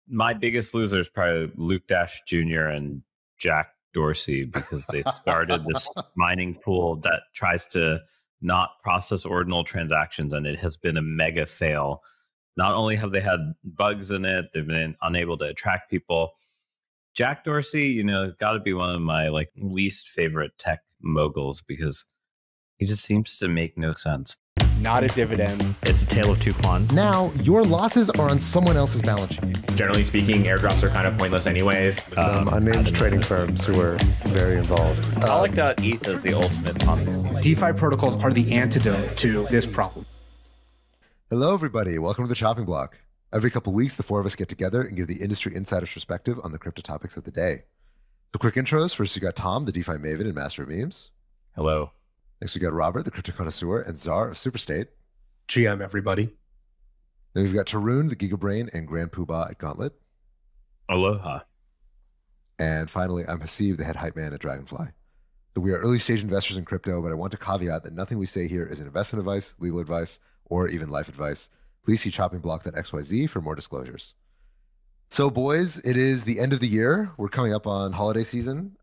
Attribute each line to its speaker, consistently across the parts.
Speaker 1: My biggest loser is probably Luke Dash Jr. and Jack Dorsey, because they've started this mining pool that tries to not process ordinal transactions, and it has been a mega fail. Not only have they had bugs in it, they've been unable to attract people. Jack Dorsey, got to be one of my least favorite tech moguls, because he just seems to make no sense.
Speaker 2: Not a dividend.
Speaker 3: It's a tale of two clans.
Speaker 4: Now, your losses are on someone else's balance sheet.
Speaker 5: Generally speaking, airdrops are kind of pointless anyways.
Speaker 6: Unnamed trading firms who are very involved.
Speaker 1: I like that ETH is the ultimate concept.
Speaker 2: DeFi protocols are the antidote to this problem.
Speaker 4: Hello, everybody. Welcome to the Chopping Block. Every couple of weeks, the four of us get together and give the industry insider's perspective on the crypto topics of the day. So quick intros. First, you got Tom, the DeFi maven and master of memes.
Speaker 1: Hello.
Speaker 4: Next, we got Robert, the crypto connoisseur and czar of Superstate.
Speaker 6: GM, everybody.
Speaker 4: Then we've got Tarun, the gigabrain and grand poobah at Gauntlet.
Speaker 1: Aloha.
Speaker 4: And finally, I'm Haseeb, the head hype man at Dragonfly. So we are early stage investors in crypto, but I want to caveat that nothing we say here is an investment advice, legal advice, or even life advice. Please see choppingblock.xyz for more disclosures. So boys, it is the end of the year. We're coming up on holiday season.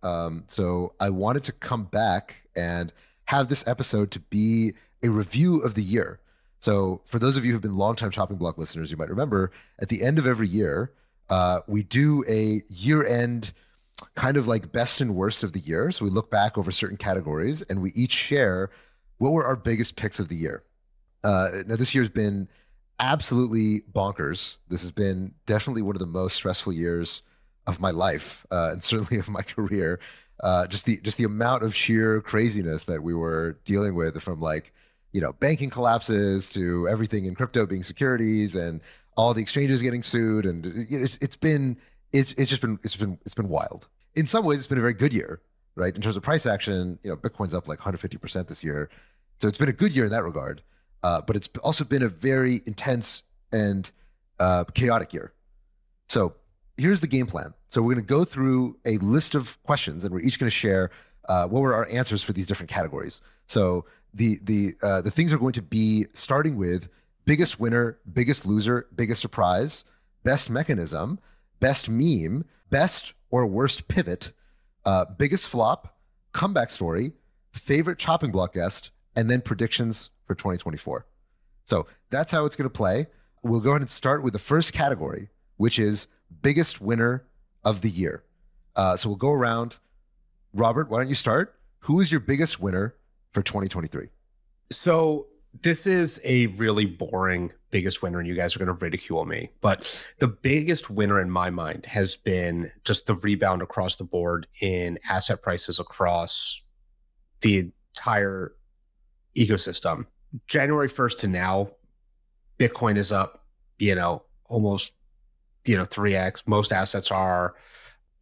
Speaker 4: So I wanted to come back and have this episode to be a review of the year. So for those of you who've been longtime Chopping Block listeners, you might remember at the end of every year, we do a year-end kind of like best and worst of the year. So we look back over certain categories and we each share what were our biggest picks of the year. Now this year's been absolutely bonkers. This has been definitely one of the most stressful years of my life, and certainly of my career. Just the amount of sheer craziness that we were dealing with, from banking collapses to everything in crypto being securities and all the exchanges getting sued, and it's been wild. In some ways, it's been a very good year, right? In terms of price action, Bitcoin's up like 150% this year, so it's been a good year in that regard. But it's also been a very intense and chaotic year. So here's the game plan. So we're going to go through a list of questions, and we're each going to share what were our answers for these different categories. So the things are going to be starting with biggest winner, biggest loser, biggest surprise, best mechanism, best meme, best or worst pivot, biggest flop, comeback story, favorite chopping block guest, and then predictions for 2024. So that's how it's going to play. We'll go ahead and start with the first category, which is biggest winner of the year. So we'll go around. Robert, why don't you start? Who is your biggest winner for 2023?
Speaker 6: So this is a really boring biggest winner, and you guys are going to ridicule me. But the biggest winner in my mind has been just the rebound across the board in asset prices across the entire ecosystem. January 1st to now, Bitcoin is up, almost, 3x. Most assets are.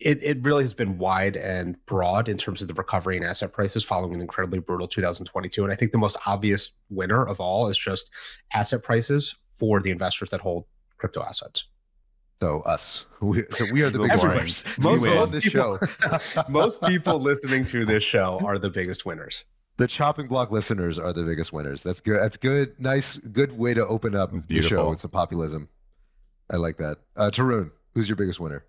Speaker 6: It really has been wide and broad in terms of the recovery in asset prices following an incredibly brutal 2022. And I think the most obvious winner of all is just asset prices for the investors that hold crypto assets.
Speaker 4: So us. We are the biggest winners.
Speaker 6: Most people listening to this show are the biggest winners.
Speaker 4: The Chopping Block listeners are the biggest winners. That's good. That's good. Nice, good way to open up the show with some populism. I like that. Tarun, who's your biggest winner?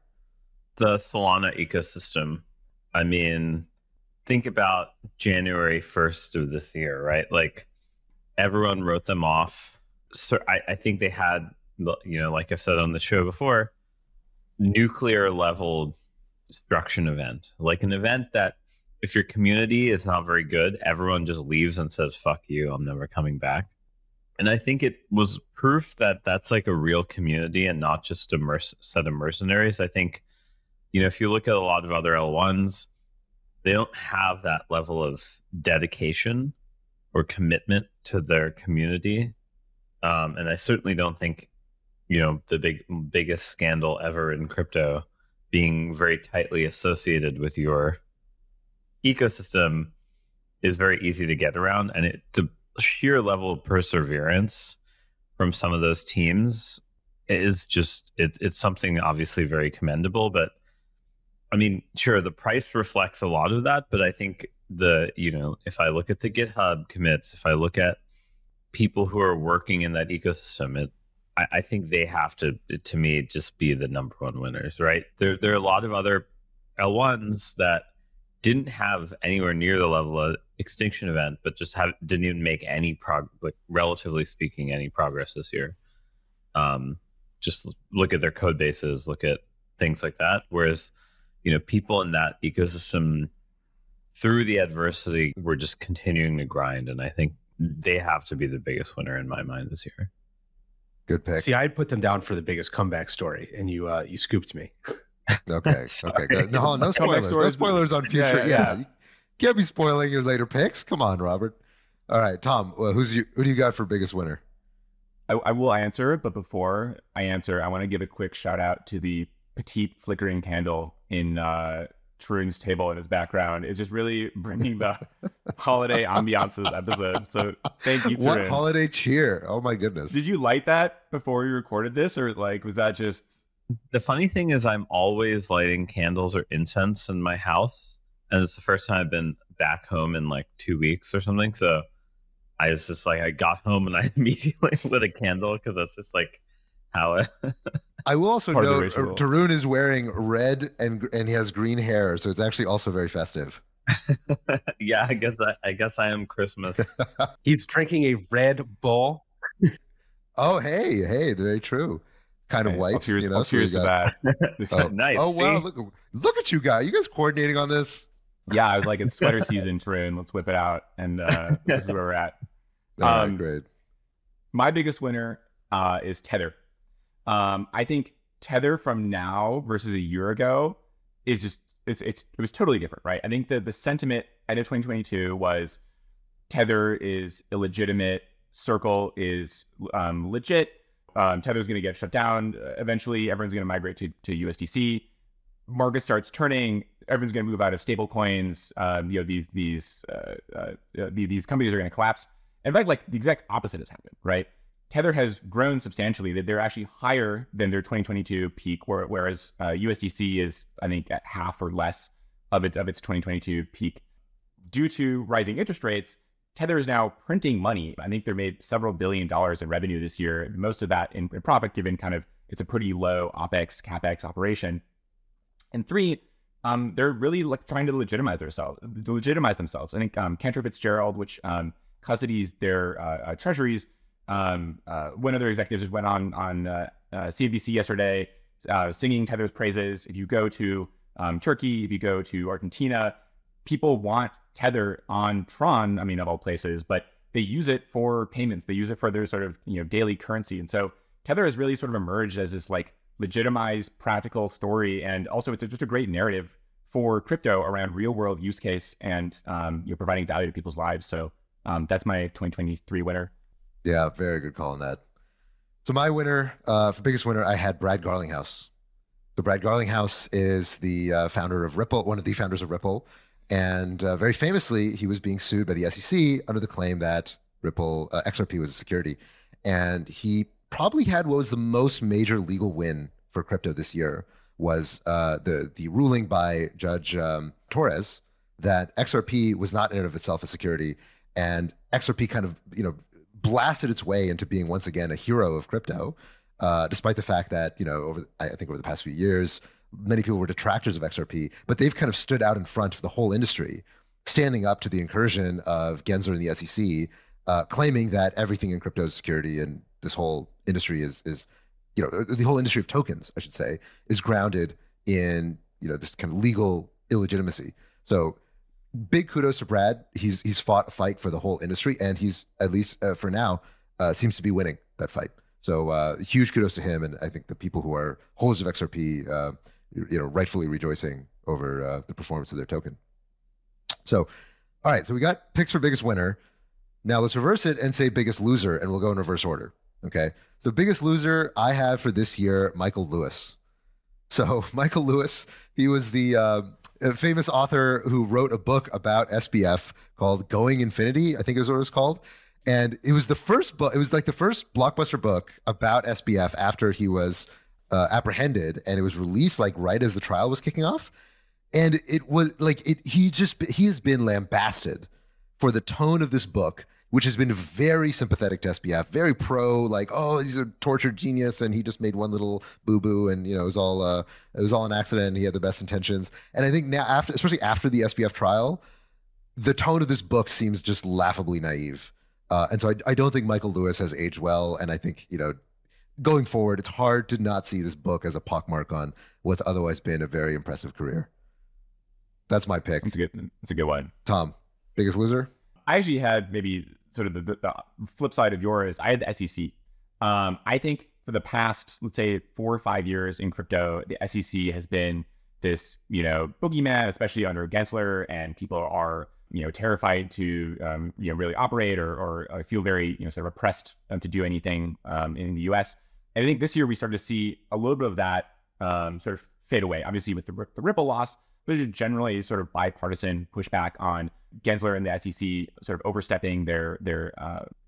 Speaker 1: The Solana ecosystem. I mean, think about January 1st of this year, right? Like everyone wrote them off. So I think they had, like I said on the show before, nuclear level destruction event, like an event that if your community is not very good, everyone just leaves and says, fuck you, I'm never coming back. And I think it was proof that that's like a real community and not just a set of mercenaries. I think, if you look at a lot of other L1s, they don't have that level of dedication or commitment to their community. And I certainly don't think, the biggest scandal ever in crypto being very tightly associated with your ecosystem is very easy to get around. And the sheer level of perseverance from some of those teams is just, it's something obviously very commendable. But I mean, sure, the price reflects a lot of that, but I think if I look at the GitHub commits, if I look at people who are working in that ecosystem, I think they have to me, just be the number one winners, right? There are a lot of other L1s that didn't have anywhere near the level of extinction event, but just didn't even make any relatively speaking, any progress this year. Just look at their code bases, look at things like that. Whereas, people in that ecosystem through the adversity were just continuing to grind. And I think they have to be the biggest winner in my mind this year.
Speaker 4: Good pick.
Speaker 6: See, I'd put them down for the biggest comeback story, and you scooped me.
Speaker 4: Okay. Okay. Good. No spoilers. No spoilers on future. Yeah. You can't be spoiling your later picks. Come on, Robert. All right, Tom. Well, who do you got for biggest winner?
Speaker 3: I will answer, but before I answer, I want to give a quick shout out to the petite flickering candle in Tarun's table in his background. It's just really bringing the holiday ambiance to this episode. So thank you, Tarun.
Speaker 4: What holiday cheer? Oh my goodness.
Speaker 3: Did you light that before we recorded this, or was that just...
Speaker 1: The funny thing is I'm always lighting candles or incense in my house. And it's the first time I've been back home in 2 weeks or something. So I was just I got home and I immediately lit a candle because that's just how
Speaker 4: I will also note Tarun is wearing red and he has green hair. So it's actually also very festive.
Speaker 1: Yeah, I guess I am Christmas.
Speaker 6: He's drinking a Red Bull.
Speaker 4: Oh, hey, very true. Kind of white.
Speaker 3: Cheers to that.
Speaker 1: Nice.
Speaker 4: Oh, wow. Look at you guys. You guys coordinating on this?
Speaker 3: Yeah, I was like, it's sweater season, Tarun. Let's whip it out. And this is where we're at.
Speaker 4: Great.
Speaker 3: My biggest winner is Tether. I think Tether from now versus a year ago is just, it was totally different, right? I think the sentiment end of 2022 was Tether is illegitimate, Circle is legit. Tether's going to get shut down eventually. Everyone's going to migrate to USDC. Market starts turning. Everyone's going to move out of stable coins. These companies are going to collapse. In fact, the exact opposite has happened, right? Tether has grown substantially. They're actually higher than their 2022 peak, whereas USDC is, I think, at half or less of its 2022 peak. Due to rising interest rates, Tether is now printing money. I think they made several $billions in revenue this year, most of that in profit, given it's a pretty low OPEX, CAPEX operation. And three, they're really trying to legitimize themselves. I think Cantor Fitzgerald, which custodies their treasuries, one of their executives just went on CNBC yesterday singing Tether's praises. If you go to Turkey, if you go to Argentina, people want Tether on Tron, of all places, but they use it for payments. They use it for their sort of, daily currency. And so Tether has really sort of emerged as this legitimized practical story. And also it's just a great narrative for crypto around real world use case and, providing value to people's lives. So that's my 2023 winner.
Speaker 4: Yeah, very good call on that. So my winner, for biggest winner, I had Brad Garlinghouse. So Brad Garlinghouse is the founder of Ripple, one of the founders of Ripple. And very famously, he was being sued by the SEC under the claim that Ripple XRP was a security. And he probably had what was the most major legal win for crypto this year was the ruling by Judge Torres that XRP was not in and of itself a security. And XRP kind of, blasted its way into being once again a hero of crypto, despite the fact that, over the past few years, many people were detractors of XRP, but they've kind of stood out in front of the whole industry, standing up to the incursion of Gensler and the SEC, claiming that everything in crypto is security, and this whole industry is the whole industry of tokens, I should say, is grounded in this kind of legal illegitimacy. So big kudos to Brad. He's fought a fight for the whole industry, and he's, at least for now, seems to be winning that fight. So huge kudos to him, and I think the people who are holders of XRP, rightfully rejoicing over the performance of their token. So, all right, so we got picks for biggest winner. Now let's reverse it and say biggest loser, and we'll go in reverse order. Okay, so biggest loser I have for this year, Michael Lewis. So Michael Lewis, he was the famous author who wrote a book about SBF called Going Infinity, I think is what it was called. And it was the first book, it was the first blockbuster book about SBF after he was apprehended, and it was released right as the trial was kicking off. And it was he has been lambasted for the tone of this book. which has been very sympathetic to SBF, very pro, like, oh, he's a tortured genius and he just made one little boo-boo and, it was all an accident and he had the best intentions. And I think now, especially after the SBF trial, the tone of this book seems just laughably naive. And so I don't think Michael Lewis has aged well. And I think, going forward, it's hard to not see this book as a pockmark on what's otherwise been a very impressive career. That's my pick.
Speaker 3: It's a good one.
Speaker 4: Tom, biggest loser?
Speaker 3: I actually had maybe sort of the flip side of yours. I had the SEC. I think for the past, let's say 4 or 5 years in crypto, the SEC has been this, boogeyman, especially under Gensler, and people are, terrified to, really operate or feel very, sort of oppressed to do anything in the US. And I think this year we started to see a little bit of that sort of fade away, obviously with the Ripple loss, but just generally sort of bipartisan pushback on Gensler and the SEC sort of overstepping their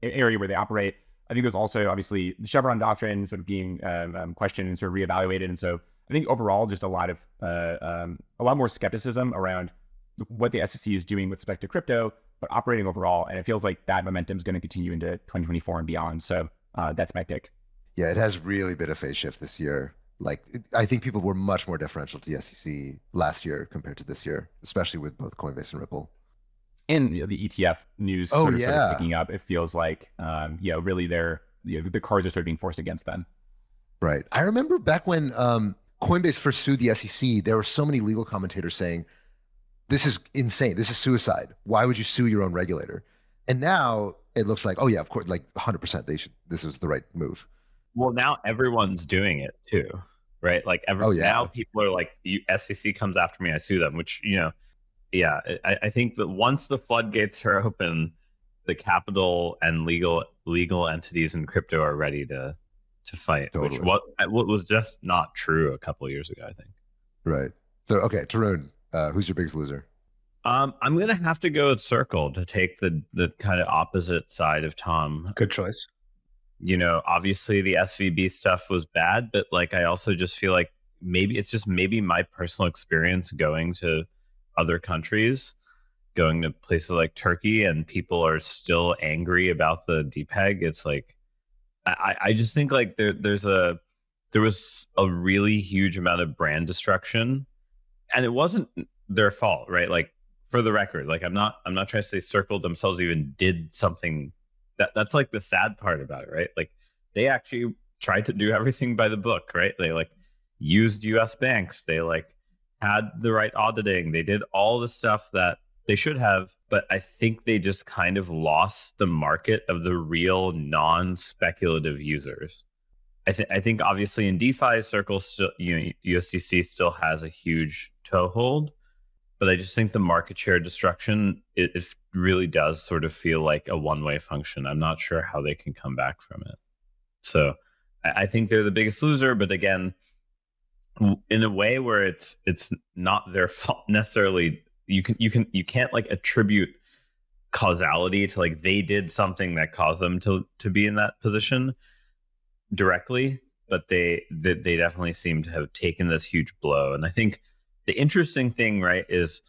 Speaker 3: area where they operate. I think there's also obviously the Chevron doctrine sort of being questioned and sort of reevaluated. And so I think overall just a lot more skepticism around what the SEC is doing with respect to crypto, but operating overall. And it feels like that momentum is going to continue into 2024 and beyond. So that's my pick.
Speaker 4: Yeah, it has really been a phase shift this year. I think people were much more deferential to the SEC last year compared to this year, especially with both Coinbase and Ripple.
Speaker 3: And the ETF news sort of picking up. It feels like, really the cards are sort of being forced against them.
Speaker 4: Right. I remember back when Coinbase first sued the SEC, there were so many legal commentators saying, this is insane. This is suicide. Why would you sue your own regulator? And now it looks like, oh yeah, of course, like 100% this was the right move.
Speaker 1: Well, now everyone's doing it too, right? Like now people are like, the SEC comes after me, I sue them, which, I think that once the floodgates are open, the capital and legal entities in crypto are ready to fight,
Speaker 4: totally.
Speaker 1: Which what was just not true a couple of years ago, I think.
Speaker 4: Right. So, okay, Tarun, who's your biggest loser?
Speaker 1: I'm gonna have to go with Circle to take the kind of opposite side of Tom.
Speaker 6: Good choice.
Speaker 1: Obviously the SVB stuff was bad, but like I also just feel like maybe my personal experience going to other countries, going to places like Turkey, and people are still angry about the DPEG. It's like I just think like there was a really huge amount of brand destruction, and it wasn't their fault, right? Like, for the record, like I'm not trying to say Circle themselves even did something. That's like the sad part about it, right? Like they actually tried to do everything by the book, right? They like used US banks. They like had the right auditing. They did all the stuff that they should have, but I think they just kind of lost the market of the real non-speculative users. I think obviously in DeFi, Circle still, USDC still has a huge toehold, but I just think the market share destruction, it really does sort of feel like a one-way function. I'm not sure how they can come back from it. So I think they're the biggest loser, but again, in a way where it's not their fault necessarily. You can't like attribute causality to like they did something that caused them to be in that position directly, but they definitely seem to have taken this huge blow. And I think the interesting thing, right, is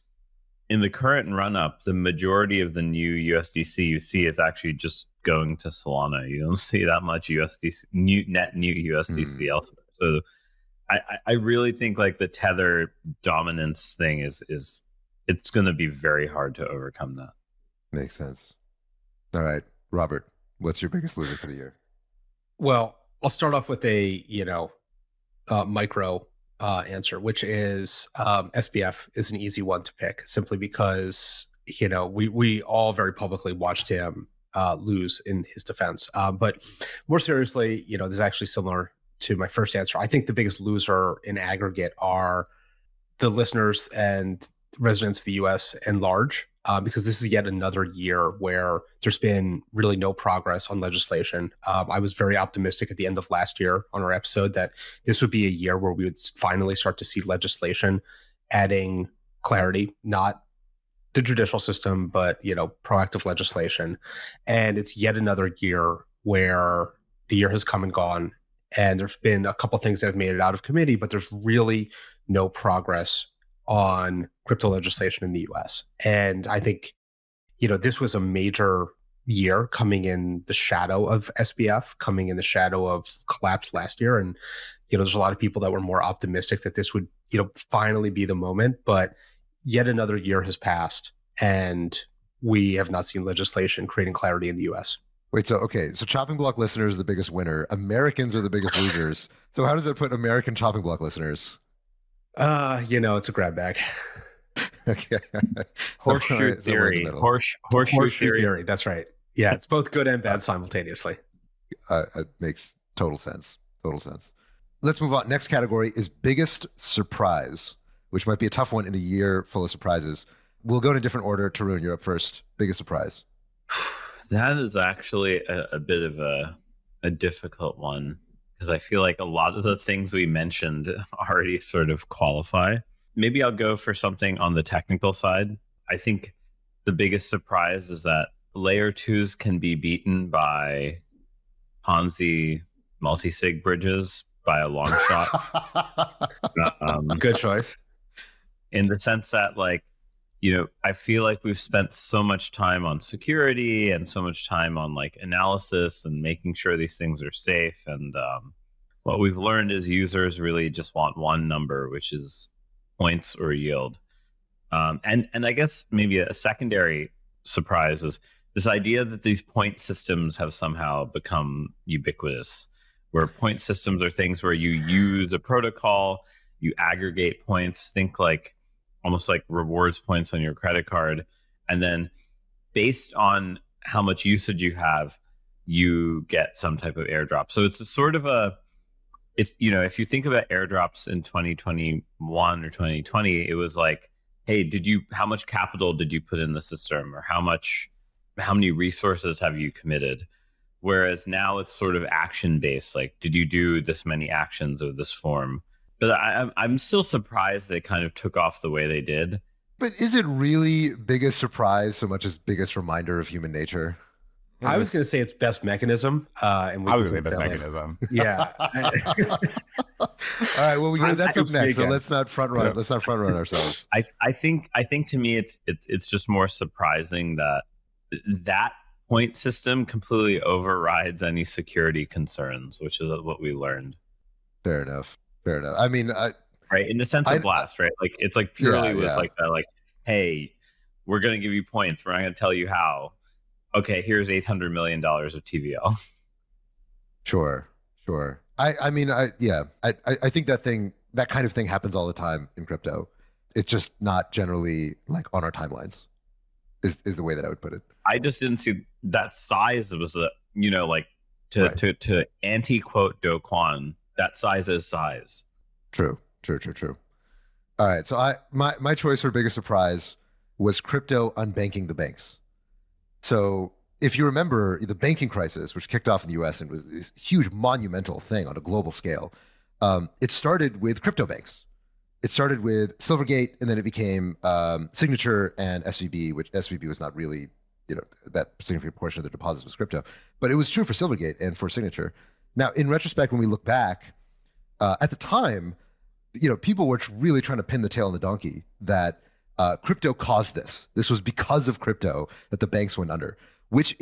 Speaker 1: in the current run-up, the majority of the new USDC you see is actually just going to Solana. You don't see that much USDC, net new USDC elsewhere. So I really think like the Tether dominance thing is it's going to be very hard to overcome that.
Speaker 4: Makes sense. All right, Robert, what's your biggest loser for the year?
Speaker 6: Well, I'll start off with a micro answer, which is SBF is an easy one to pick simply because we all very publicly watched him lose in his defense. But more seriously, this is actually similar to my first answer. I think the biggest loser in aggregate are the listeners and residents of the US and large, because this is yet another year where there's been really no progress on legislation. I was very optimistic at the end of last year on our episode that this would be a year where we would finally start to see legislation adding clarity, not the judicial system, but proactive legislation. And it's yet another year where the year has come and gone, and there's been a couple things that have made it out of committee, but there's really no progress on crypto legislation in the US. And I think, this was a major year, coming in the shadow of SBF, coming in the shadow of collapse last year. And, there's a lot of people that were more optimistic that this would, finally be the moment. But yet another year has passed and we have not seen legislation creating clarity in the US.
Speaker 4: Wait, so chopping block listeners are the biggest winner. Americans are the biggest losers. So how does that put American chopping block listeners?
Speaker 6: It's a grab bag.
Speaker 4: Okay.
Speaker 1: Horseshoe theory. Horseshoe
Speaker 6: theory. That's right. Yeah, it's both good and bad simultaneously.
Speaker 4: It makes total sense. Total sense. Let's move on. Next category is biggest surprise, which might be a tough one in a year full of surprises. We'll go in a different order. Tarun, you're up first. Biggest surprise.
Speaker 1: That is actually a bit of a difficult one, because I feel like a lot of the things we mentioned already sort of qualify. Maybe I'll go for something on the technical side. I think the biggest surprise is that layer 2s can be beaten by Ponzi multi-sig bridges by a long shot.
Speaker 6: Good choice.
Speaker 1: In the sense that, I feel like we've spent so much time on security and so much time on analysis and making sure these things are safe. And what we've learned is users really just want one number, which is points or yield. And I guess maybe a secondary surprise is this idea that these point systems have somehow become ubiquitous, where point systems are things where you use a protocol, you aggregate points, think almost like rewards points on your credit card. And then based on how much usage you have, you get some type of airdrop. So it's a sort of if you think about airdrops in 2021 or 2020, it was hey, how much capital did you put in the system, or how many resources have you committed? Whereas now it's sort of action based. Did you do this many actions of this form? But I'm still surprised they kind of took off the way they did.
Speaker 4: But is it really biggest surprise so much as biggest reminder of human nature?
Speaker 6: I was going to say it's best mechanism. And
Speaker 3: I was going to say best mechanism.
Speaker 6: Yeah.
Speaker 4: All right. Well, that's up next. So let's not front run. Let's not front run ourselves.
Speaker 1: I think to me it's just more surprising that point system completely overrides any security concerns, which is what we learned.
Speaker 4: Fair enough. I mean,
Speaker 1: right, in the sense of Blast, right? It's purely that, hey, we're going to give you points. We're not going to tell you how. Okay, here's $800 million of TVL.
Speaker 4: Sure. I think that kind of thing happens all the time in crypto. It's just not generally on our timelines. Is the way that I would put it.
Speaker 1: I just didn't see that size. It was to anti-quote Do Kwon. That size is size.
Speaker 4: True. All right. So my choice for biggest surprise was crypto unbanking the banks. So if you remember the banking crisis, which kicked off in the US and was this huge monumental thing on a global scale, it started with crypto banks. It started with Silvergate, and then it became Signature and SVB, which SVB was not really, that significant portion of their deposits was crypto. But it was true for Silvergate and for Signature. Now, in retrospect, when we look back, at the time, people were really trying to pin the tail on the donkey that crypto caused this. This was because of crypto that the banks went under, which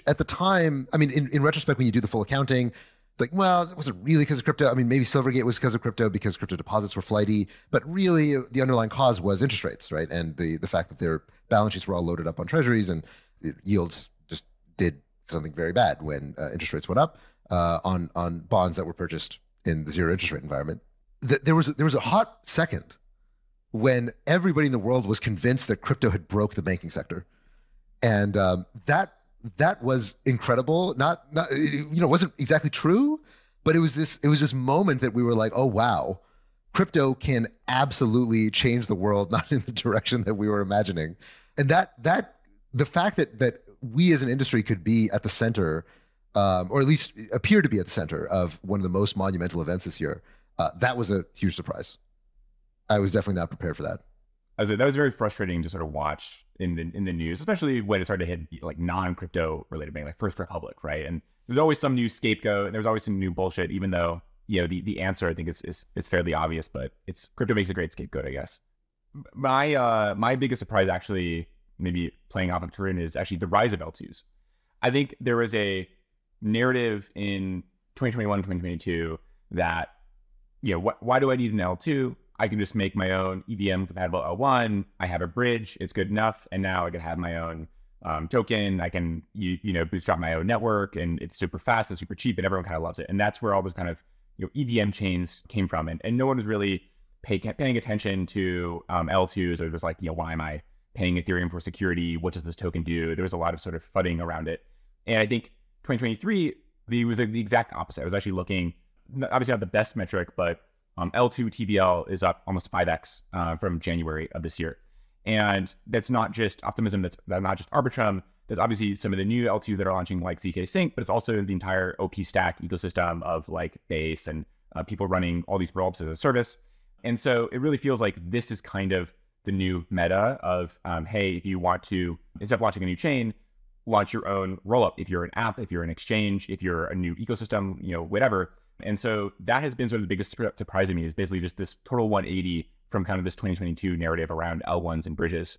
Speaker 4: at the time, I mean, in retrospect, when you do the full accounting, it's well, it wasn't really because of crypto. I mean, maybe Silvergate was because of crypto because crypto deposits were flighty, but really the underlying cause was interest rates, right? And the fact that their balance sheets were all loaded up on treasuries and yields just did something very bad when interest rates went up on bonds that were purchased in the zero interest rate environment. There was a hot second when everybody in the world was convinced that crypto had broke the banking sector, and that was incredible. Not wasn't exactly true, but it was this moment that we were like, oh wow, crypto can absolutely change the world, not in the direction that we were imagining, and that the fact that we as an industry could be at the center, or at least appear to be at the center of one of the most monumental events this year, that was a huge surprise. I was definitely not prepared for that.
Speaker 3: That was very frustrating to sort of watch in the news, especially when it started to hit non-crypto related bank, like First Republic, right? And there's always some new scapegoat, and there's always some new bullshit, even though the answer I think is fairly obvious, but crypto makes a great scapegoat, I guess. My biggest surprise, actually, maybe playing off of Tarun, is actually the rise of L2s. I think there was a narrative in 2021, 2022 that, why do I need an L2? I can just make my own EVM compatible L1. I have a bridge. It's good enough. And now I can have my own token. I can, bootstrap my own network, and it's super fast and super cheap, and everyone kind of loves it. And that's where all those kind of, EVM chains came from. And no one was really paying attention to L2s, or just like, why am I paying Ethereum for security? What does this token do? There was a lot of sort of fudding around it. And I think 2023, it was the exact opposite. I was actually looking, obviously not the best metric, but L2 TVL is up almost 5x from January of this year. And that's not just optimism, that's not just Arbitrum. There's obviously some of the new L2s that are launching, like ZK Sync, but it's also the entire OP stack ecosystem of like Base and people running all these rollups as a service. And so it really feels like this is kind of the new meta of, hey, if you want to, instead of launching a new chain, launch your own rollup. If you're an app, if you're an exchange, if you're a new ecosystem, whatever. And so that has been sort of the biggest surprise to me, is basically just this total 180 from kind of this 2022 narrative around L1s and bridges.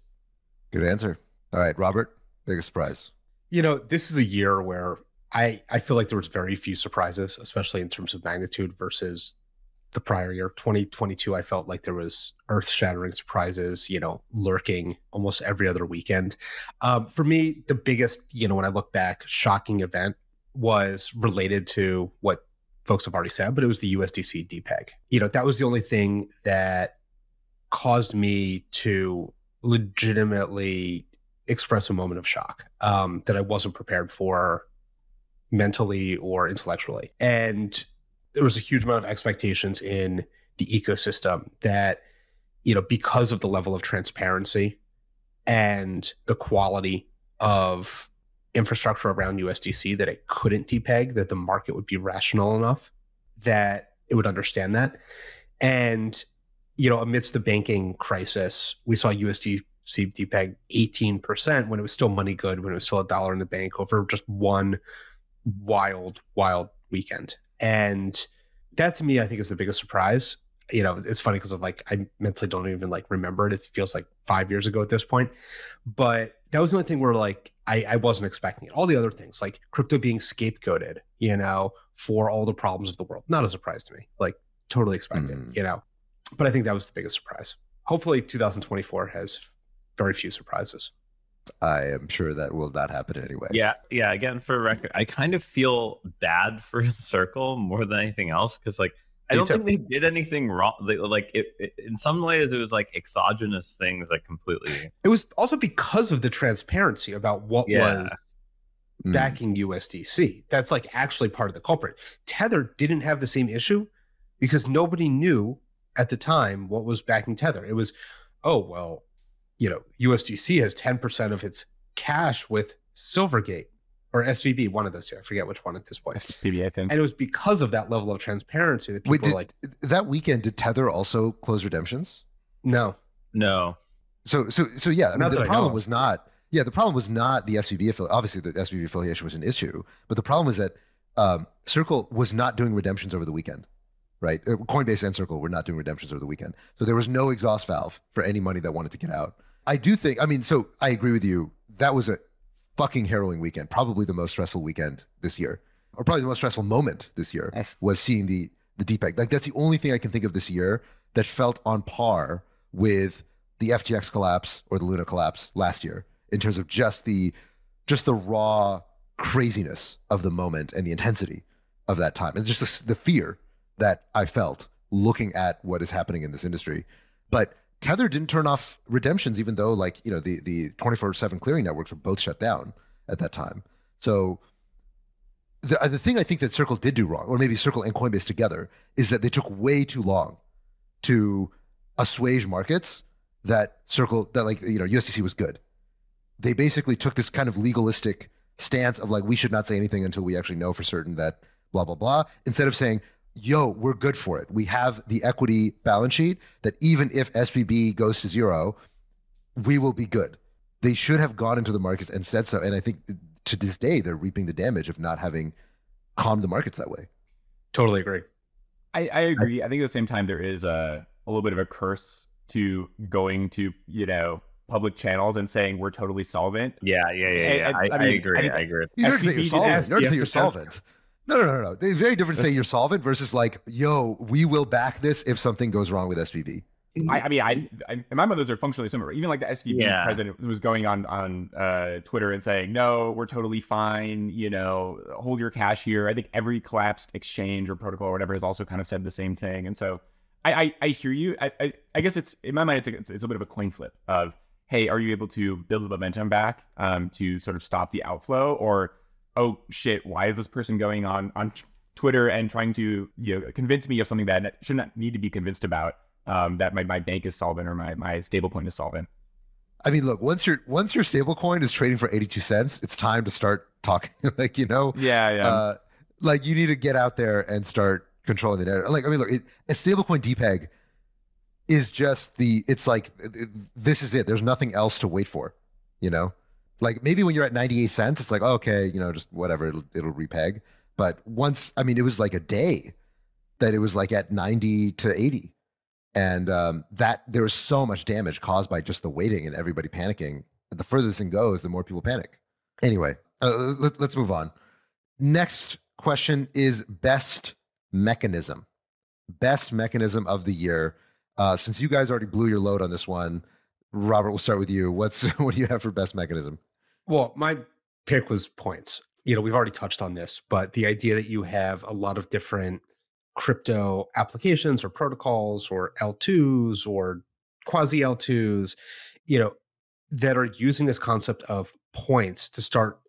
Speaker 4: Good answer. All right, Robert, biggest surprise.
Speaker 6: This is a year where I feel like there was very few surprises, especially in terms of magnitude versus the prior year. 2022, I felt like there was earth-shattering surprises, lurking almost every other weekend. For me, the biggest, when I look back, shocking event was related to what folks have already said, but it was the USDC depeg. That was the only thing that caused me to legitimately express a moment of shock that I wasn't prepared for mentally or intellectually. And there was a huge amount of expectations in the ecosystem that, because of the level of transparency and the quality of infrastructure around USDC, that it couldn't depeg, that the market would be rational enough that it would understand that. And, amidst the banking crisis, we saw USDC depeg 18% when it was still money good, when it was still $1 in the bank, over just one wild weekend. And that, to me, I think is the biggest surprise. It's funny because I mentally don't even remember it. It feels like 5 years ago at this point. But that was the only thing where I wasn't expecting it. All the other things, like crypto being scapegoated, for all the problems of the world, not a surprise to me. Totally expected, But I think that was the biggest surprise. Hopefully 2024 has very few surprises.
Speaker 4: I am sure that will not happen anyway.
Speaker 1: Yeah. Again, for record, I kind of feel bad for Circle more than anything else, because I don't think they did anything wrong. In some ways, it was exogenous things that completely.
Speaker 6: It was also because of the transparency about what was backing USDC. That's actually part of the culprit. Tether didn't have the same issue because nobody knew at the time what was backing Tether. It was, USDC has 10% of its cash with Silvergate or SVB, one of those two. I forget which one at this point.
Speaker 3: SVB, I think.
Speaker 6: And it was because of that level of transparency that people
Speaker 4: that weekend, did Tether also close redemptions?
Speaker 6: No.
Speaker 4: So yeah, the problem was not the SVB affiliate. Obviously, the SVB affiliation was an issue, but the problem was that Circle was not doing redemptions over the weekend. Right? Coinbase and Circle were not doing redemptions over the weekend. So there was no exhaust valve for any money that wanted to get out. I agree with you. That was a fucking harrowing weekend. Probably the most stressful weekend this year, or probably the most stressful moment this year was seeing the depeg. That's the only thing I can think of this year that felt on par with the FTX collapse or the Luna collapse last year, in terms of just the raw craziness of the moment and the intensity of that time, and just the fear that I felt looking at what is happening in this industry. But Tether didn't turn off redemptions, even though the 24/7 clearing networks were both shut down at that time. So the thing I think that Circle did do wrong, or maybe Circle and Coinbase together, is that they took way too long to assuage markets that USDC was good. They basically took this kind of legalistic stance of we should not say anything until we actually know for certain that blah, blah, blah, instead of saying, we're good for it. We have the equity balance sheet that even if SVB goes to zero, we will be good. They should have gone into the markets and said so. And I think to this day, they're reaping the damage of not having calmed the markets that way.
Speaker 6: Totally agree.
Speaker 3: I agree. I think at the same time, there is a little bit of a curse to going to, public channels and saying we're totally solvent.
Speaker 1: Yeah. I agree. I agree.
Speaker 4: You don't say you're solvent. You don't say you're
Speaker 6: defense.
Speaker 4: solvent. No. It's very different to say you're solvent versus like, yo, we will back this if something goes wrong with SVB.
Speaker 3: I mean, in my mind, those are functionally similar. Even like the SVB president was going on Twitter and saying, no, we're totally fine. You know, hold your cash here. I think every collapsed exchange or protocol or whatever has also kind of said the same thing. And so I hear you. I guess it's, in my mind, it's a bit of a coin flip of, hey, are you able to build the momentum back to sort of stop the outflow? Or, oh shit, why is this person going on Twitter and trying to, you know, convince me of something that I should not need to be convinced about? That my bank is solvent or my stable coin is solvent.
Speaker 4: I mean, look, once your stable coin is trading for 82 cents, it's time to start talking. Like, you know, like you need to get out there and start controlling the narrative. Like, I mean, look, a stable coin DPEG is just it's like, this is it. There's nothing else to wait for, you know? Like maybe when you're at 98 cents, it's like, oh, okay, you know, just whatever, it'll repeg. But once, I mean, it was like a day that it was like at 90 to 80. And that there was so much damage caused by just the waiting and everybody panicking. The further this thing goes, the more people panic. Anyway, let's move on. Next question is best mechanism. Best mechanism of the year. Since you guys already blew your load on this one, Robert, we'll start with you. What do you have for best mechanism?
Speaker 6: Well, my pick was points. You know, we've already touched on this, but the idea that you have a lot of different crypto applications or protocols or L2s or quasi L2s, you know, that are using this concept of points to start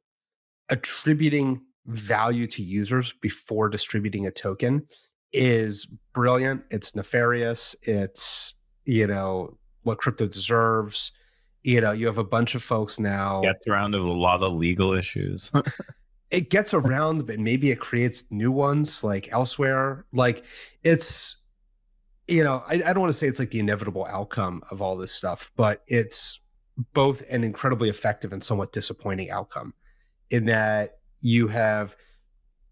Speaker 6: attributing value to users before distributing a token is brilliant. It's nefarious. It's, you know, what crypto deserves. You know, you have a bunch of folks now.
Speaker 1: Gets around to a lot of legal issues.
Speaker 6: It gets around, but maybe it creates new ones like elsewhere. Like it's, you know, I don't want to say it's like the inevitable outcome of all this stuff, but it's both an incredibly effective and somewhat disappointing outcome in that you have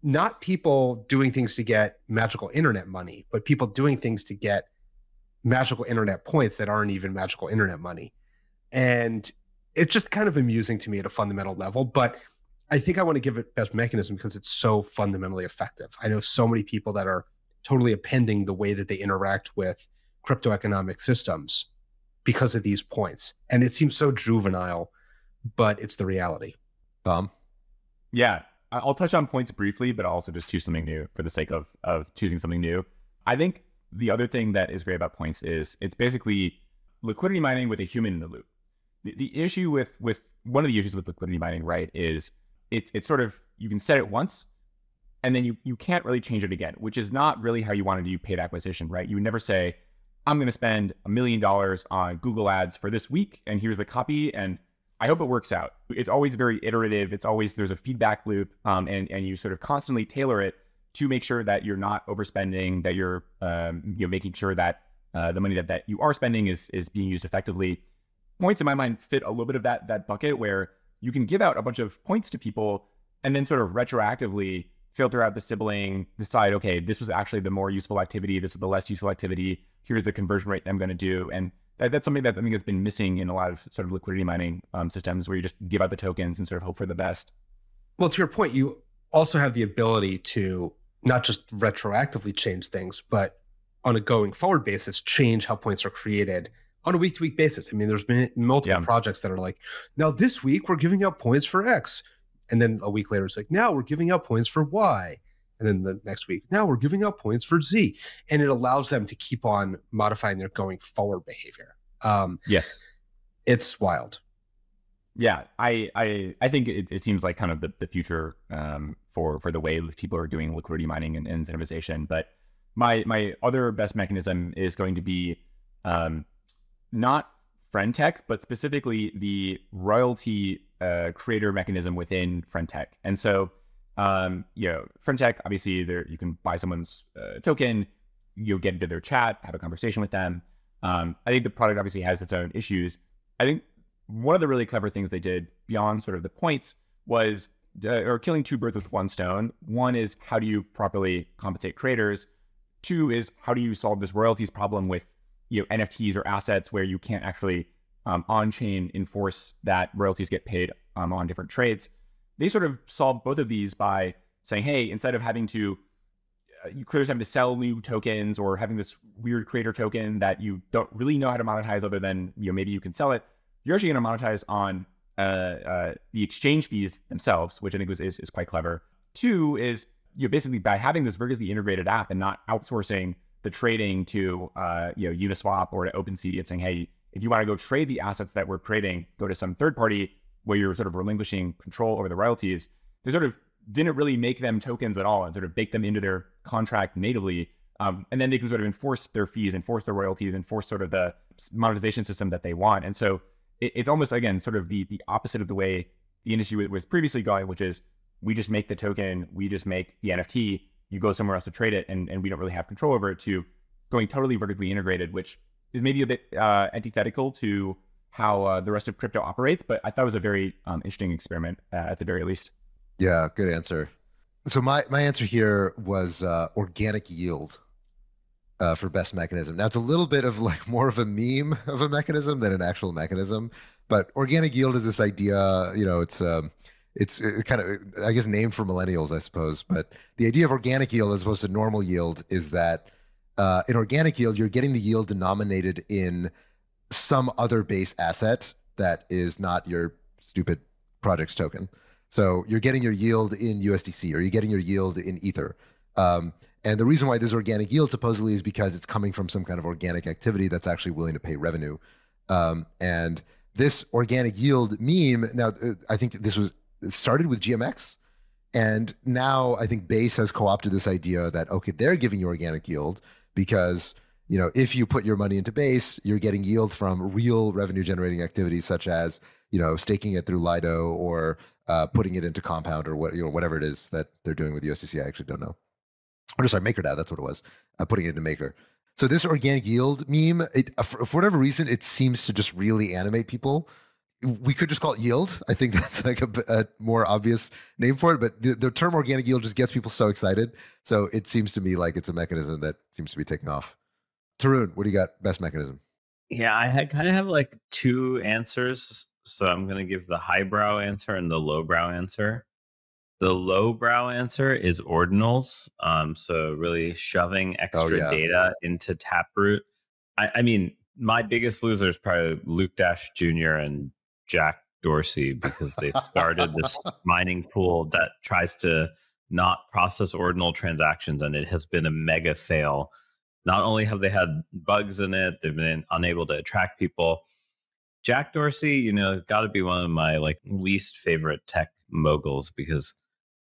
Speaker 6: not people doing things to get magical internet money, but people doing things to get magical internet points that aren't even magical internet money. And it's just kind of amusing to me at a fundamental level, but I think I want to give it best mechanism because it's so fundamentally effective. I know so many people that are totally appending the way that they interact with crypto economic systems because of these points. And it seems so juvenile, but it's the reality.
Speaker 3: Yeah, I'll touch on points briefly, but I'll also just choose something new for the sake of choosing something new. I think the other thing that is great about points is it's basically liquidity mining with a human in the loop. The issue with one of the issues with liquidity mining, right, is it's sort of, you can set it once and then you can't really change it again, which is not really how you want to do paid acquisition, right? You would never say, I'm going to spend $1 million on Google ads for this week and here's the copy and I hope it works out. It's always very iterative. It's always, there's a feedback loop and you sort of constantly tailor it to make sure that you're not overspending, that you're making sure that the money that you are spending is being used effectively. Points in my mind fit a little bit of that bucket where you can give out a bunch of points to people and then sort of retroactively filter out the sibling, decide, okay, this was actually the more useful activity. This is the less useful activity. Here's the conversion rate I'm going to do. And that's something that I think has been missing in a lot of sort of liquidity mining systems where you just give out the tokens and sort of hope for the best.
Speaker 6: Well, to your point, you also have the ability to not just retroactively change things, but on a going forward basis, change how points are created on a week-to-week basis. I mean, there's been multiple projects that are like, now this week we're giving out points for X. And then a week later, it's like, now we're giving out points for Y. And then the next week, now we're giving out points for Z. And it allows them to keep on modifying their going forward behavior.
Speaker 3: Yes.
Speaker 6: It's wild.
Speaker 3: Yeah, I think it seems like kind of the future for the way people are doing liquidity mining and incentivization. But my other best mechanism is going to be not friend tech, but specifically the royalty creator mechanism within friend tech. And so, friend tech, obviously you can buy someone's token, you'll get into their chat, have a conversation with them. I think the product obviously has its own issues. I think one of the really clever things they did beyond sort of the points was or killing two birds with one stone. One is how do you properly compensate creators? Two is how do you solve this royalties problem with NFTs or assets where you can't actually on-chain enforce that royalties get paid on different trades. They sort of solve both of these by saying, hey, instead of having to, creators having to sell new tokens or having this weird creator token that you don't really know how to monetize other than, maybe you can sell it, you're actually going to monetize on the exchange fees themselves, which I think is quite clever. Two is, basically by having this vertically integrated app and not outsourcing the trading to Uniswap or to OpenSea and saying, hey, if you want to go trade the assets that we're creating, go to some third party where you're sort of relinquishing control over the royalties. They sort of didn't really make them tokens at all and sort of bake them into their contract natively. And then they can sort of enforce their fees, enforce their royalties, enforce sort of the monetization system that they want. And so it's almost, again, sort of the opposite of the way the industry was previously going, which is we just make the token, we just make the NFT, you go somewhere else to trade it, and we don't really have control over it, to going totally vertically integrated, which is maybe a bit antithetical to how the rest of crypto operates. But I thought it was a very interesting experiment at the very least.
Speaker 4: Yeah, good answer. So my answer here was organic yield for best mechanism. Now it's a little bit of like more of a meme of a mechanism than an actual mechanism, but organic yield is this idea, it's kind of, I guess, named for millennials, I suppose. But the idea of organic yield as opposed to normal yield is that in organic yield, you're getting the yield denominated in some other base asset that is not your stupid project's token. So you're getting your yield in USDC or you're getting your yield in Ether. And the reason why this organic yield supposedly is because it's coming from some kind of organic activity that's actually willing to pay revenue. And this organic yield meme, now I think it started with GMX, and now I think Base has co-opted this idea that, okay, they're giving you organic yield because, if you put your money into Base, you're getting yield from real revenue generating activities such as, staking it through Lido or putting it into Compound or whatever it is that they're doing with USDC. I actually don't know. Or sorry, MakerDAO, that's what it was, putting it into Maker. So this organic yield meme, for whatever reason, it seems to just really animate people. We could just call it yield. I think that's like a more obvious name for it, but the term organic yield just gets people so excited. So it seems to me like it's a mechanism that seems to be taking off. Tarun, what do you got? Best mechanism?
Speaker 1: Yeah, I kind of have like two answers. So I'm going to give the highbrow answer and the lowbrow answer. The lowbrow answer is ordinals. So really shoving extra data into Taproot. I mean, my biggest loser is probably Luke Dash Jr. and Jack Dorsey, because they started this mining pool that tries to not process ordinal transactions, and it has been a mega fail. Not only have they had bugs in it, they've been unable to attract people. Jack Dorsey, got to be one of my like least favorite tech moguls because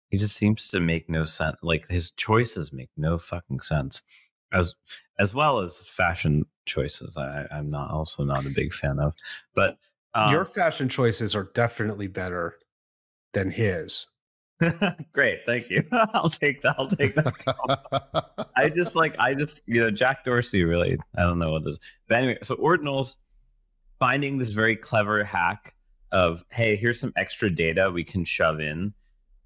Speaker 1: he just seems to make no sense. Like his choices make no fucking sense, as well as fashion choices. I'm also not a big fan of, but
Speaker 6: your fashion choices are definitely better than his.
Speaker 1: Great, thank you. I'll take that. I just Jack Dorsey, really, I don't know what this. But anyway, so ordinals finding this very clever hack of, hey, here's some extra data we can shove in.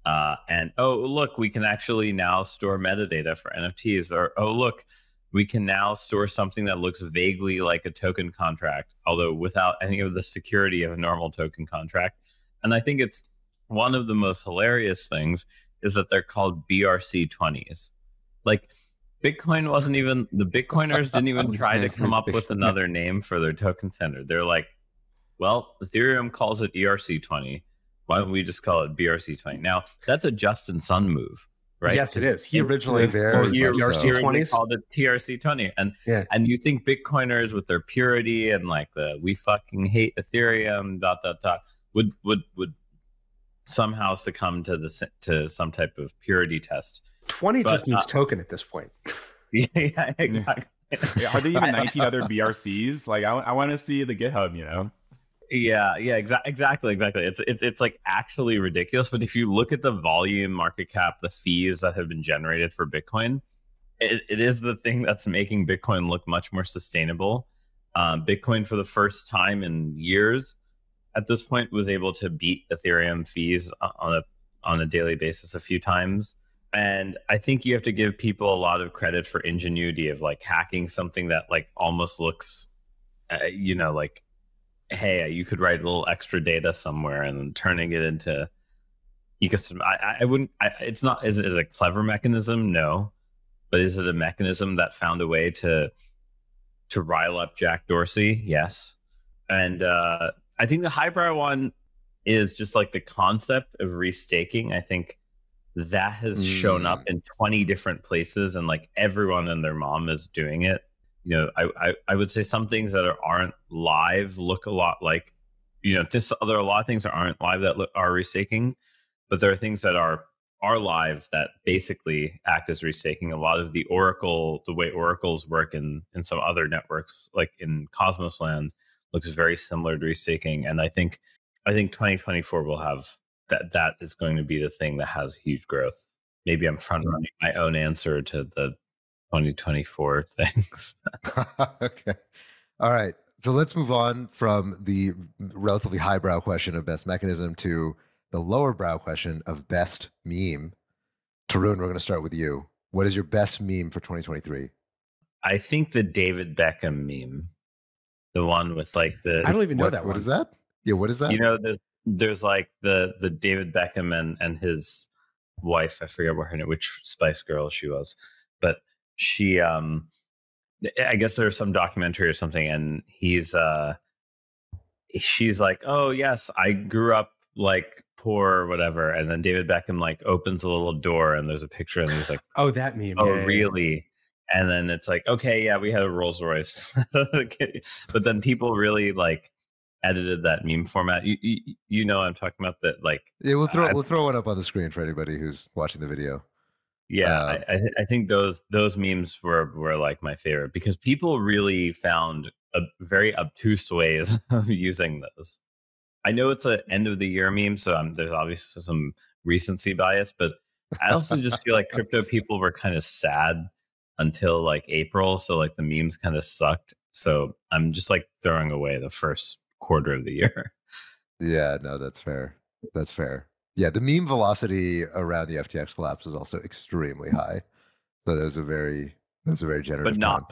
Speaker 1: And look, we can actually now store metadata for NFTs, or look, we can now store something that looks vaguely like a token contract, although without any of the security of a normal token contract. And I think it's one of the most hilarious things is that they're called BRC20s. Like Bitcoin wasn't even, the Bitcoiners didn't even try to come up with another name for their token standard. They're like, well, Ethereum calls it ERC20. Why don't we just call it BRC20? Now, that's a Justin Sun move, right?
Speaker 6: Yes, it is. He originally
Speaker 1: BRC20 called it TRC20. And you think Bitcoiners with their purity and like the we fucking hate Ethereum, ... would somehow succumb to some type of purity test.
Speaker 6: 20 just means token at this point.
Speaker 1: Yeah, exactly.
Speaker 3: Are there even 19 other BRCs? Like I want to see the GitHub,
Speaker 1: Yeah, exactly. It's like actually ridiculous. But if you look at the volume, market cap, the fees that have been generated for Bitcoin, it is the thing that's making Bitcoin look much more sustainable. Bitcoin, for the first time in years, at this point, was able to beat Ethereum fees on a daily basis a few times. And I think you have to give people a lot of credit for ingenuity of like hacking something that like almost looks, like hey, you could write a little extra data somewhere and then turning it into ecosystem. I wouldn't. It's not. Is it a clever mechanism? No, but is it a mechanism that found a way to rile up Jack Dorsey? Yes, and I think the highbrow one is just like the concept of restaking. I think that has shown up in 20 different places, and like everyone and their mom is doing it. You know, I would say some things that aren't live look a lot like, you know, there are a lot of things that aren't live that are restaking, but there are things that are live that basically act as restaking. A lot of the way oracles work in some other networks, like in Cosmos Land, looks very similar to restaking. And I think 2024 will have that is going to be the thing that has huge growth. Maybe I'm front running my own answer to the 2024 things.
Speaker 4: Okay. All right. So let's move on from the relatively highbrow question of best mechanism to the lower brow question of best meme. Tarun, we're going to start with you. What is your best meme for 2023?
Speaker 1: I think the David Beckham meme, the one with like the
Speaker 6: I don't even know that one.
Speaker 4: What is that? Yeah, what is that?
Speaker 1: You know, there's like the David Beckham and his wife. I forget which Spice Girl she was, but she I guess there's some documentary or something, and she's like, oh yes, I grew up like poor or whatever, and then David Beckham like opens a little door and there's a picture and he's like,
Speaker 6: oh, that meme.
Speaker 1: Oh, yeah, really? Yeah. And then it's like, okay, yeah, we had a Rolls Royce. But then people really like edited that meme format. You know what I'm talking about, that like,
Speaker 4: yeah, we'll throw one up on the screen for anybody who's watching the video.
Speaker 1: Yeah, I think those memes were like my favorite, because people really found a very obtuse ways of using those. I know it's an end of the year meme, so there's obviously some recency bias, but I also just feel like crypto people were kind of sad until like April, so like the memes kind of sucked. So I'm just like throwing away the first quarter of the year.
Speaker 4: Yeah, no, that's fair. That's fair. Yeah, the meme velocity around the FTX collapse is also extremely high. So that was a very generative time.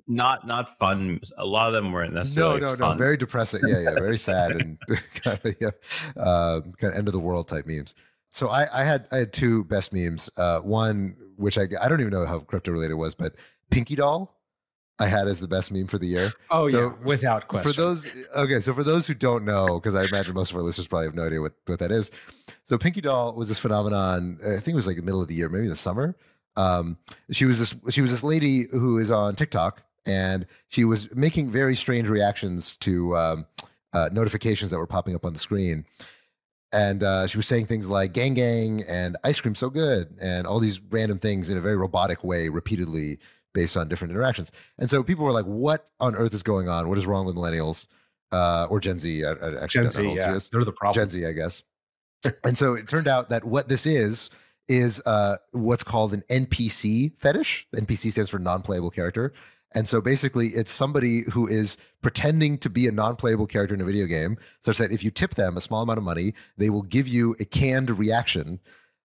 Speaker 1: Not fun. A lot of them weren't necessarily fun.
Speaker 4: Very depressing. Yeah, very sad and kind of end of the world type memes. So I had two best memes. One, which I don't even know how crypto related it was, but Pinky Doll I had as the best meme for the year.
Speaker 6: Oh, so yeah, without question.
Speaker 4: For those who don't know, because I imagine most of our listeners probably have no idea what that is. So Pinky Doll was this phenomenon. I think it was like the middle of the year, maybe the summer. She was this lady who is on TikTok, and she was making very strange reactions to notifications that were popping up on the screen. And she was saying things like "gang gang" and "ice cream so good" and all these random things in a very robotic way, repeatedly, based on different interactions. And so people were like, what on earth is going on? What is wrong with millennials or Gen Z?
Speaker 6: Gen Z, yeah. They're the problem.
Speaker 4: Gen Z, I guess. And so it turned out that what this is what's called an NPC fetish. NPC stands for non-playable character. And so basically it's somebody who is pretending to be a non-playable character in a video game, such that if you tip them a small amount of money, they will give you a canned reaction.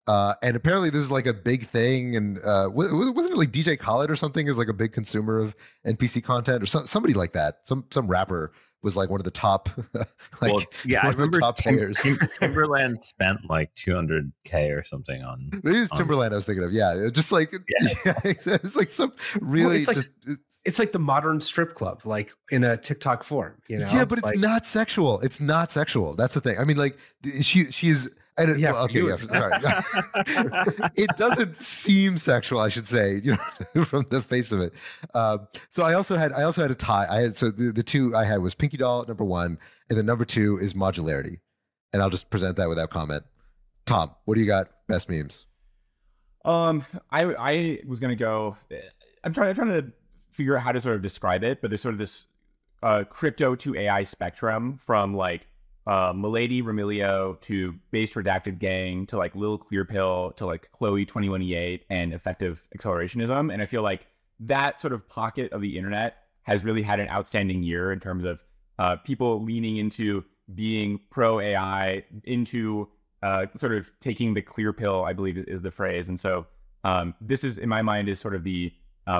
Speaker 4: And apparently this is like a big thing. And wasn't it like DJ Khaled or something is like a big consumer of NPC content, or somebody like that? Some rapper was like one of the top,
Speaker 1: I remember top players. Timberland spent like $200K or something on.
Speaker 4: It is Timberland I was thinking of. Yeah, just like it's like some really.
Speaker 6: Well, it's like the modern strip club, like in a TikTok form, you know?
Speaker 4: Yeah, but it's not sexual. It's not sexual. That's the thing. I mean, like she's. And sorry. It doesn't seem sexual, I should say, from the face of it. So I also had a tie. The two I had was Pinky Doll, number one, and then number two is modularity. And I'll just present that without comment. Tom, what do you got? Best memes.
Speaker 3: I was gonna go. I'm trying to figure out how to sort of describe it, but there's sort of this crypto to AI spectrum from like Milady Remilio to Based Redacted Gang to like Lil Clear Pill to like Chloe 21E8 and Effective Accelerationism. And I feel like that sort of pocket of the internet has really had an outstanding year in terms of people leaning into being pro AI, into sort of taking the clear pill, I believe is the phrase. And so this is, in my mind, is sort of the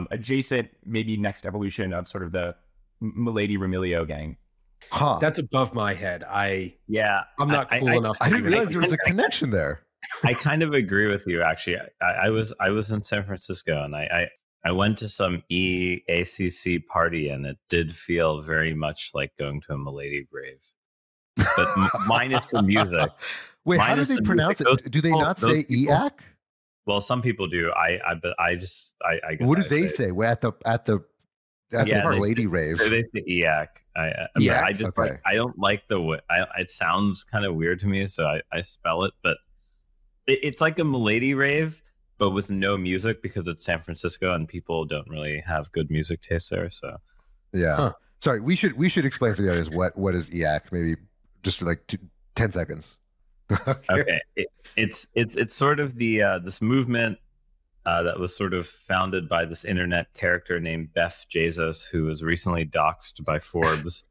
Speaker 3: adjacent, maybe next evolution of sort of the Milady Remilio gang.
Speaker 4: Huh.
Speaker 6: That's above my head. I'm not cool enough.
Speaker 4: I didn't realize there was a connection there.
Speaker 1: I kind of agree with you, actually. I was in San Francisco, and I went to some EACC party, and it did feel very much like going to a Milady rave, but minus the music.
Speaker 4: Wait, how do they pronounce it? Do they not say EAC?
Speaker 1: Well, some people do. I guess.
Speaker 4: What do they say? We're at the Milady rave.
Speaker 1: They say EAC. I don't like the way. It sounds kind of weird to me, so I spell it, but it's like a Milady rave, but with no music because it's San Francisco and people don't really have good music taste there. So,
Speaker 4: yeah. Huh. Sorry, we should explain for the audience what is EAC. Maybe just for like 10 seconds.
Speaker 1: Okay. It's sort of the this movement that was sort of founded by this internet character named Beth Jesus, who was recently doxxed by Forbes,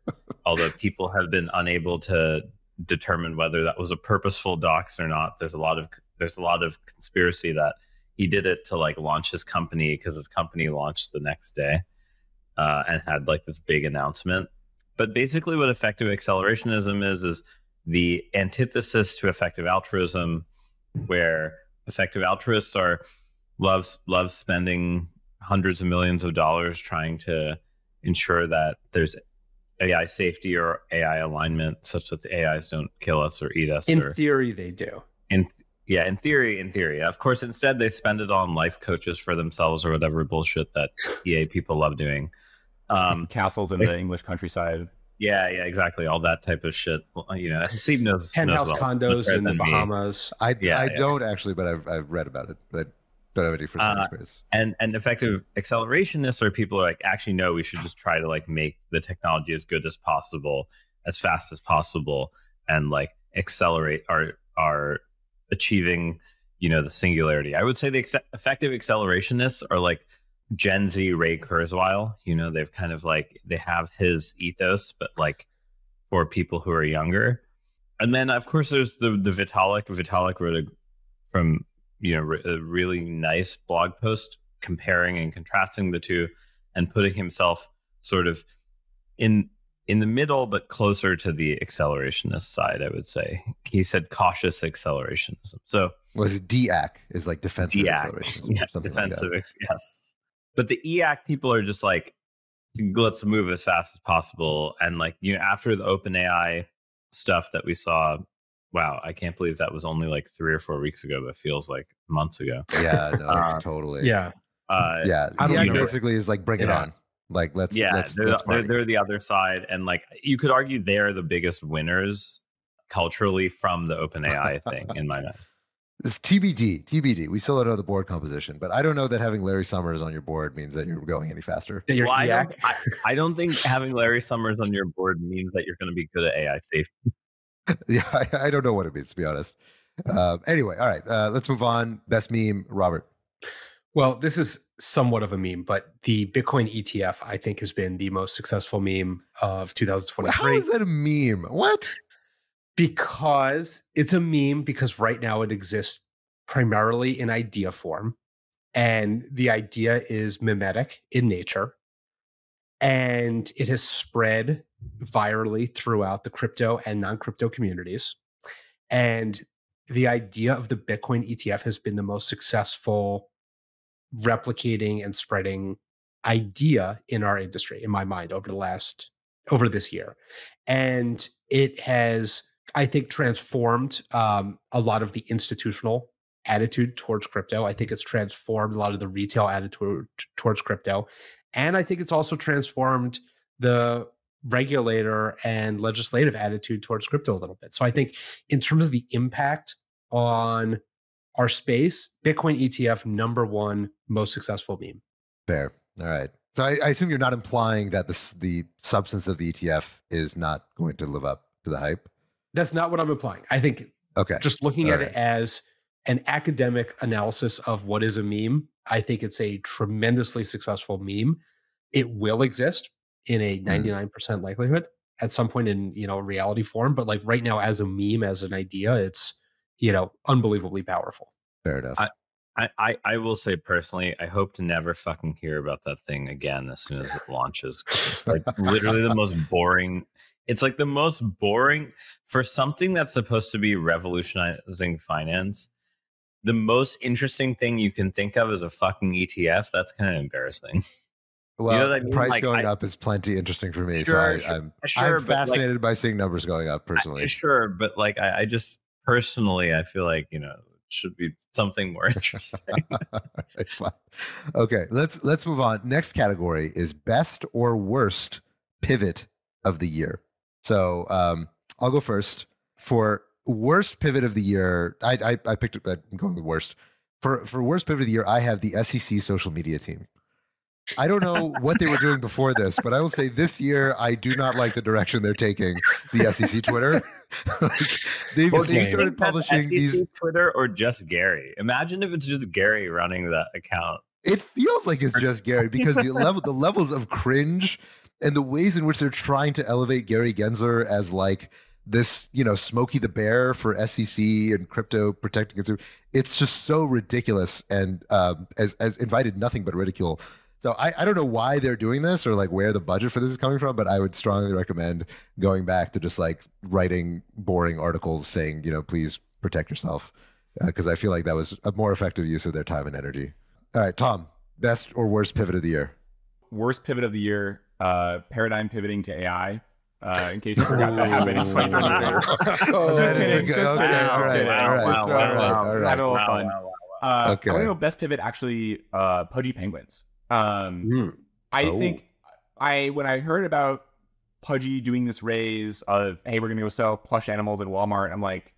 Speaker 1: although people have been unable to determine whether that was a purposeful dox or not. There's a lot of conspiracy that he did it to like launch his company, because his company launched the next day and had like this big announcement. But basically what effective accelerationism is the antithesis to effective altruism, where effective altruists love spending hundreds of millions of dollars trying to ensure that there's AI safety or AI alignment such that the AIs don't kill us or eat us.
Speaker 6: In theory, they do.
Speaker 1: In theory. Of course, instead they spend it on life coaches for themselves or whatever bullshit that EA people love doing.
Speaker 3: Castles in the English countryside.
Speaker 1: Yeah, exactly. All that type of shit. You know, Haseeb knows.
Speaker 6: Penthouse condos in the Bahamas.
Speaker 4: I don't actually, but I've read about it. But don't have any first-hand experience.
Speaker 1: And effective accelerationists are people who are like, actually, no, we should just try to like make the technology as good as possible, as fast as possible, and like accelerate our achieving, the singularity. I would say the effective accelerationists are like Gen Z Ray Kurzweil. They've kind of like, they have his ethos, but like for people who are younger. And then of course there's the Vitalik. Vitalik wrote a really nice blog post comparing and contrasting the two and putting himself sort of in the middle, but closer to the accelerationist side, I would say. He said cautious accelerationism. So
Speaker 4: was it DAC is like defensive accelerationism?
Speaker 1: Yeah, defensive, like yes. But the EAC people are just like, let's move as fast as possible. And like, after the OpenAI stuff that we saw, wow, I can't believe that was only like 3 or 4 weeks ago, but it feels like months ago.
Speaker 4: Yeah, no, totally.
Speaker 6: Yeah.
Speaker 4: Basically is like, bring it on. Like, let's
Speaker 1: they're the other side. And like, you could argue they're the biggest winners culturally from the OpenAI thing in my mind.
Speaker 4: It's TBD. We still don't know the board composition, but I don't know that having Larry Summers on your board means that you're going any faster.
Speaker 1: Well, I don't think having Larry Summers on your board means that you're going to be good at AI safety.
Speaker 4: Yeah, I don't know what it means, to be honest. Anyway, all right, let's move on. Best meme, Robert.
Speaker 6: Well, this is somewhat of a meme, but the Bitcoin ETF, I think, has been the most successful meme of 2023.
Speaker 4: How is that a meme? What?
Speaker 6: Because it's a meme because right now it exists primarily in idea form. And the idea is mimetic in nature. And it has spread virally throughout the crypto and non-crypto communities. And the idea of the Bitcoin ETF has been the most successful replicating and spreading idea in our industry, in my mind, over this year. And it has, I think, transformed a lot of the institutional attitude towards crypto. I think it's transformed a lot of the retail attitude towards crypto. And I think it's also transformed the regulator and legislative attitude towards crypto a little bit. So I think in terms of the impact on our space, Bitcoin ETF, #1 most successful meme.
Speaker 4: Fair. All right. So I assume you're not implying that the substance of the ETF is not going to live up to the hype?
Speaker 6: That's not what I'm implying. I think just looking at it as an academic analysis of what is a meme, I think it's a tremendously successful meme. It will exist in a 99% likelihood at some point in, reality form. But like right now as a meme, as an idea, it's, unbelievably powerful.
Speaker 4: Fair enough.
Speaker 1: I will say personally, I hope to never fucking hear about that thing again as soon as it launches. Like literally the most boring. It's like the most boring for something that's supposed to be revolutionizing finance. The most interesting thing you can think of is a fucking ETF. That's kind of embarrassing.
Speaker 4: Well,
Speaker 1: you know what I mean?
Speaker 4: Price
Speaker 1: like,
Speaker 4: going up is plenty interesting for me.
Speaker 1: Sure,
Speaker 4: so
Speaker 1: sure,
Speaker 4: I'm fascinated by seeing numbers going up personally.
Speaker 1: Sure, but like I just personally, I feel like, you know, it should be something more interesting.
Speaker 4: Right, okay, let's move on. Next category is best or worst pivot of the year. So I'll go first. For worst pivot of the year, I picked it. I'm going with worst. For worst pivot of the year, I have the SEC social media team. I don't know what they were doing before this, but I will say this year I do not like the direction they're taking. The SEC Twitter, like, they've started publishing these
Speaker 1: Twitter, or just Gary. Imagine if it's just Gary running that account.
Speaker 4: It feels like it's just Gary because the levels of cringe and the ways in which they're trying to elevate Gary Gensler as like this, you know, Smokey the Bear for SEC and crypto protecting consumers. It's just so ridiculous and has invited nothing but ridicule. So I don't know why they're doing this or like where the budget for this is coming from, but I would strongly recommend going back to just like writing boring articles saying, you know, please protect yourself, because I feel like that was a more effective use of their time and energy. All right, Tom, best or worst pivot of the year?
Speaker 3: Worst pivot of the year, paradigm pivoting to AI. In case you forgot that happened in 2023. Just kidding. All right. Okay. I want to know best pivot actually, Pudgy Penguins. I think when I heard about Pudgy doing this raise of, hey, we're gonna go sell plush animals at Walmart, I'm like,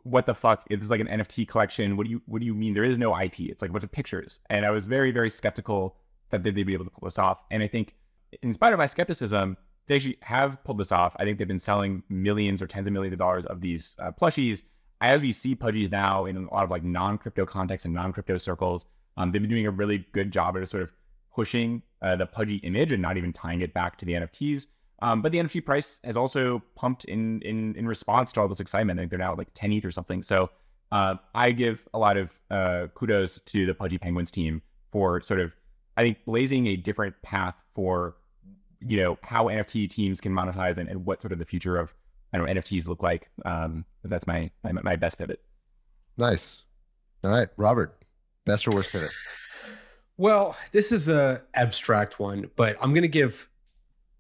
Speaker 3: what the fuck? It's like an NFT collection. What do you mean? There is no IP. It's like a bunch of pictures. And I was very, very skeptical that they'd be able to pull this off. And I think in spite of my skepticism, they actually have pulled this off. I think they've been selling millions or tens of millions of dollars of these plushies. I actually see Pudgies now in a lot of like non-crypto contexts and non-crypto circles. They've been doing a really good job at sort of pushing the Pudgy image and not even tying it back to the NFTs. But the NFT price has also pumped in response to all this excitement. I think they're now at like 10 ETH or something. So I give a lot of kudos to the Pudgy Penguins team for sort of, I think, blazing a different path for, you know, how NFT teams can monetize and what sort of the future of, I don't know, NFTs look like. That's my best pivot.
Speaker 4: Nice. All right, Robert, best or worst pivot?
Speaker 6: Well, this is a abstract one, but I'm going to give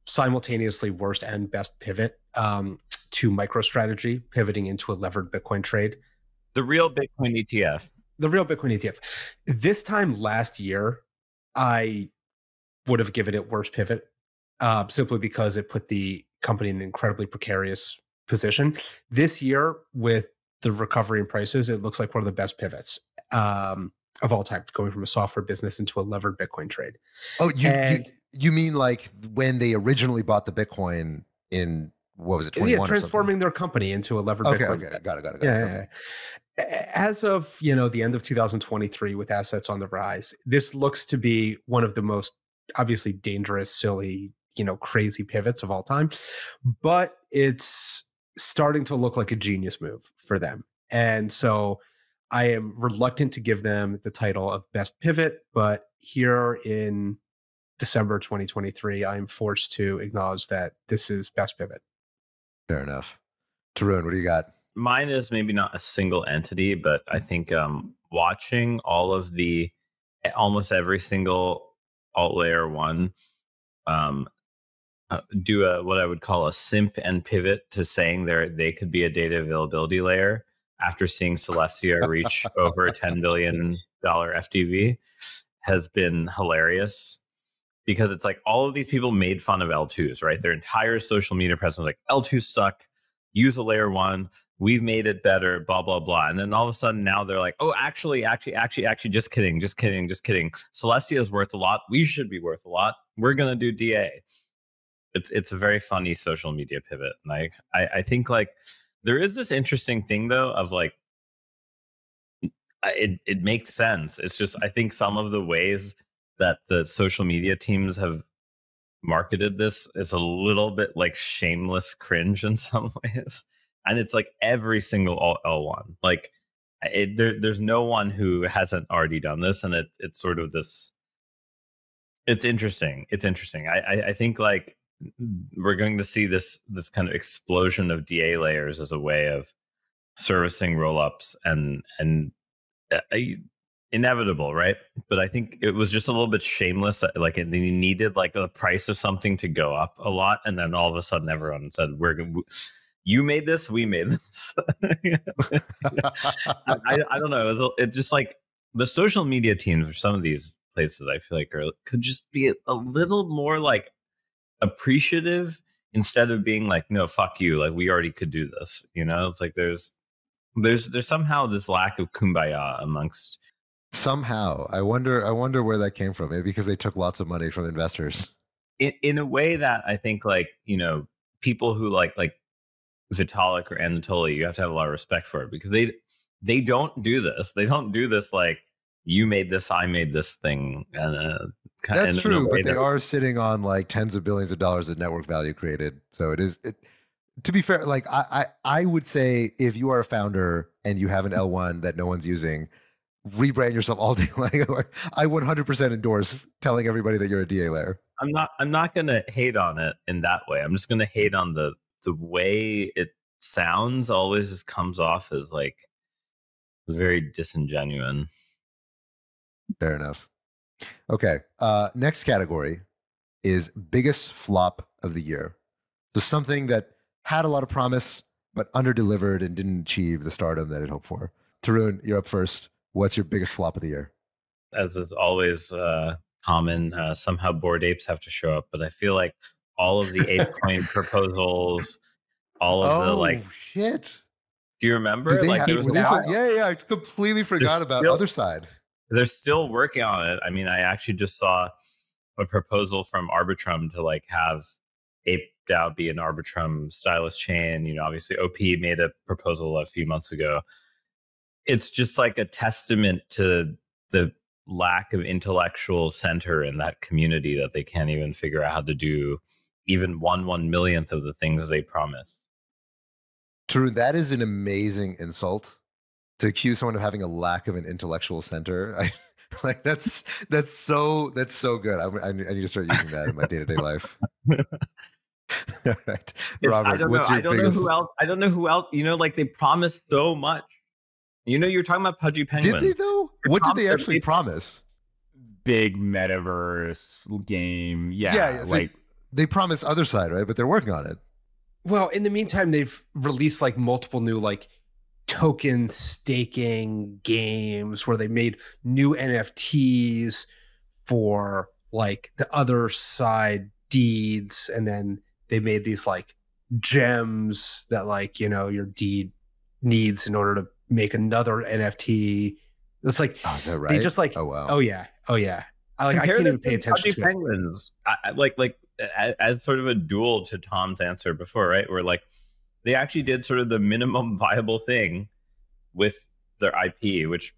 Speaker 6: simultaneously worst and best pivot to MicroStrategy pivoting into a levered Bitcoin trade.
Speaker 1: The real Bitcoin ETF.
Speaker 6: The real Bitcoin ETF. This time last year, I would have given it worst pivot simply because it put the company in an incredibly precarious position. This year, with the recovery in prices, it looks like one of the best pivots of all time, going from a software business into a levered Bitcoin trade.
Speaker 4: Oh, you mean like when they originally bought the Bitcoin in, what was it, 21?
Speaker 6: Yeah, transforming their company into a levered Bitcoin.
Speaker 4: Okay, got it.
Speaker 6: Yeah. As of, you know, the end of 2023, with assets on the rise, this looks to be one of the most obviously dangerous, silly, you know, crazy pivots of all time. But it's starting to look like a genius move for them. And so I am reluctant to give them the title of best pivot, but here in December 2023, I am forced to acknowledge that this is best pivot.
Speaker 4: Fair enough. Tarun, what do you got?
Speaker 1: Mine is maybe not a single entity, but I think watching all of almost every single alt layer one do what I would call a simp and pivot to saying they could be a data availability layer after seeing Celestia reach over $10 billion FTV has been hilarious, because it's like all of these people made fun of L2s, right? Their entire social media presence was like, L2s suck, use a layer one, we've made it better, blah, blah, blah. And then all of a sudden now they're like, oh, actually, just kidding. Celestia is worth a lot. We should be worth a lot. We're going to do DA. It's a very funny social media pivot. And I think like there is this interesting thing though of like, it makes sense. It's just, I think some of the ways that the social media teams have marketed this is a little bit like shameless cringe in some ways. And it's like every single L1, like there's no one who hasn't already done this, and it's sort of this. It's interesting. I think like we're going to see this kind of explosion of DA layers as a way of servicing rollups and inevitable, right? But I think it was just a little bit shameless. Like it needed like the price of something to go up a lot, and then all of a sudden everyone said, you made this, we made this. I don't know. It's just like the social media teams for some of these places, I feel like could just be a little more like appreciative instead of being like, no, fuck you. Like we already could do this. You know, it's like there's somehow this lack of kumbaya amongst.
Speaker 4: Somehow, I wonder where that came from. Maybe because they took lots of money from investors.
Speaker 1: In a way that I think, like, you know, people who like Vitalik or Anatoly, you have to have a lot of respect for it, because they don't do this. They don't do this like you made this, I made this thing. And
Speaker 4: that's true, but they are sitting on like tens of billions of dollars of network value created. So it is. To be fair, like I would say, if you are a founder and you have an L1 that no one's using, rebrand yourself all day. Like I 100% endorse telling everybody that you're a DA layer.
Speaker 1: I'm not gonna hate on it in that way. I'm just gonna hate on the way it sounds. Always just comes off as like very disingenuous.
Speaker 4: Fair enough. Okay. Next category is biggest flop of the year. So something that had a lot of promise but underdelivered and didn't achieve the stardom that it hoped for. Tarun, you're up first. What's your biggest flop of the year?
Speaker 1: As is always common, somehow Bored Apes have to show up, but I feel like all of the ape coin proposals, all of the like
Speaker 4: shit.
Speaker 1: Do you remember? Like there was
Speaker 4: yeah, I completely forgot about Other Side.
Speaker 1: They're still working on it. I mean, I actually just saw a proposal from Arbitrum to like have ApeDAO be an Arbitrum stylus chain. You know, obviously OP made a proposal a few months ago. It's just like a testament to the lack of intellectual center in that community that they can't even figure out how to do even 1/1,000,000th of the things they promise.
Speaker 4: True, that is an amazing insult to accuse someone of having a lack of an intellectual center. Like that's so good. I need to start using that in my day-to-day life. All right, Robert, what's your biggest?
Speaker 1: I don't know who else. You know, like they promised so much. You know, you're talking about Pudgy Penguin.
Speaker 4: Did they though? What did they actually promise?
Speaker 3: Big metaverse game. Yeah,
Speaker 4: like they promised Other Side, right? But they're working on it.
Speaker 6: Well, in the meantime, they've released like multiple new like token staking games where they made new NFTs for like the Other Side deeds, and then they made these like gems that like, you know, your deed needs in order to make another NFT. It's like,
Speaker 4: oh, is that right?
Speaker 6: They just like,
Speaker 4: oh wow,
Speaker 6: oh yeah. I can't even pay attention to
Speaker 1: Penguins. Like as sort of a duel to Tom's answer before, right? Where like they actually did sort of the minimum viable thing with their IP, which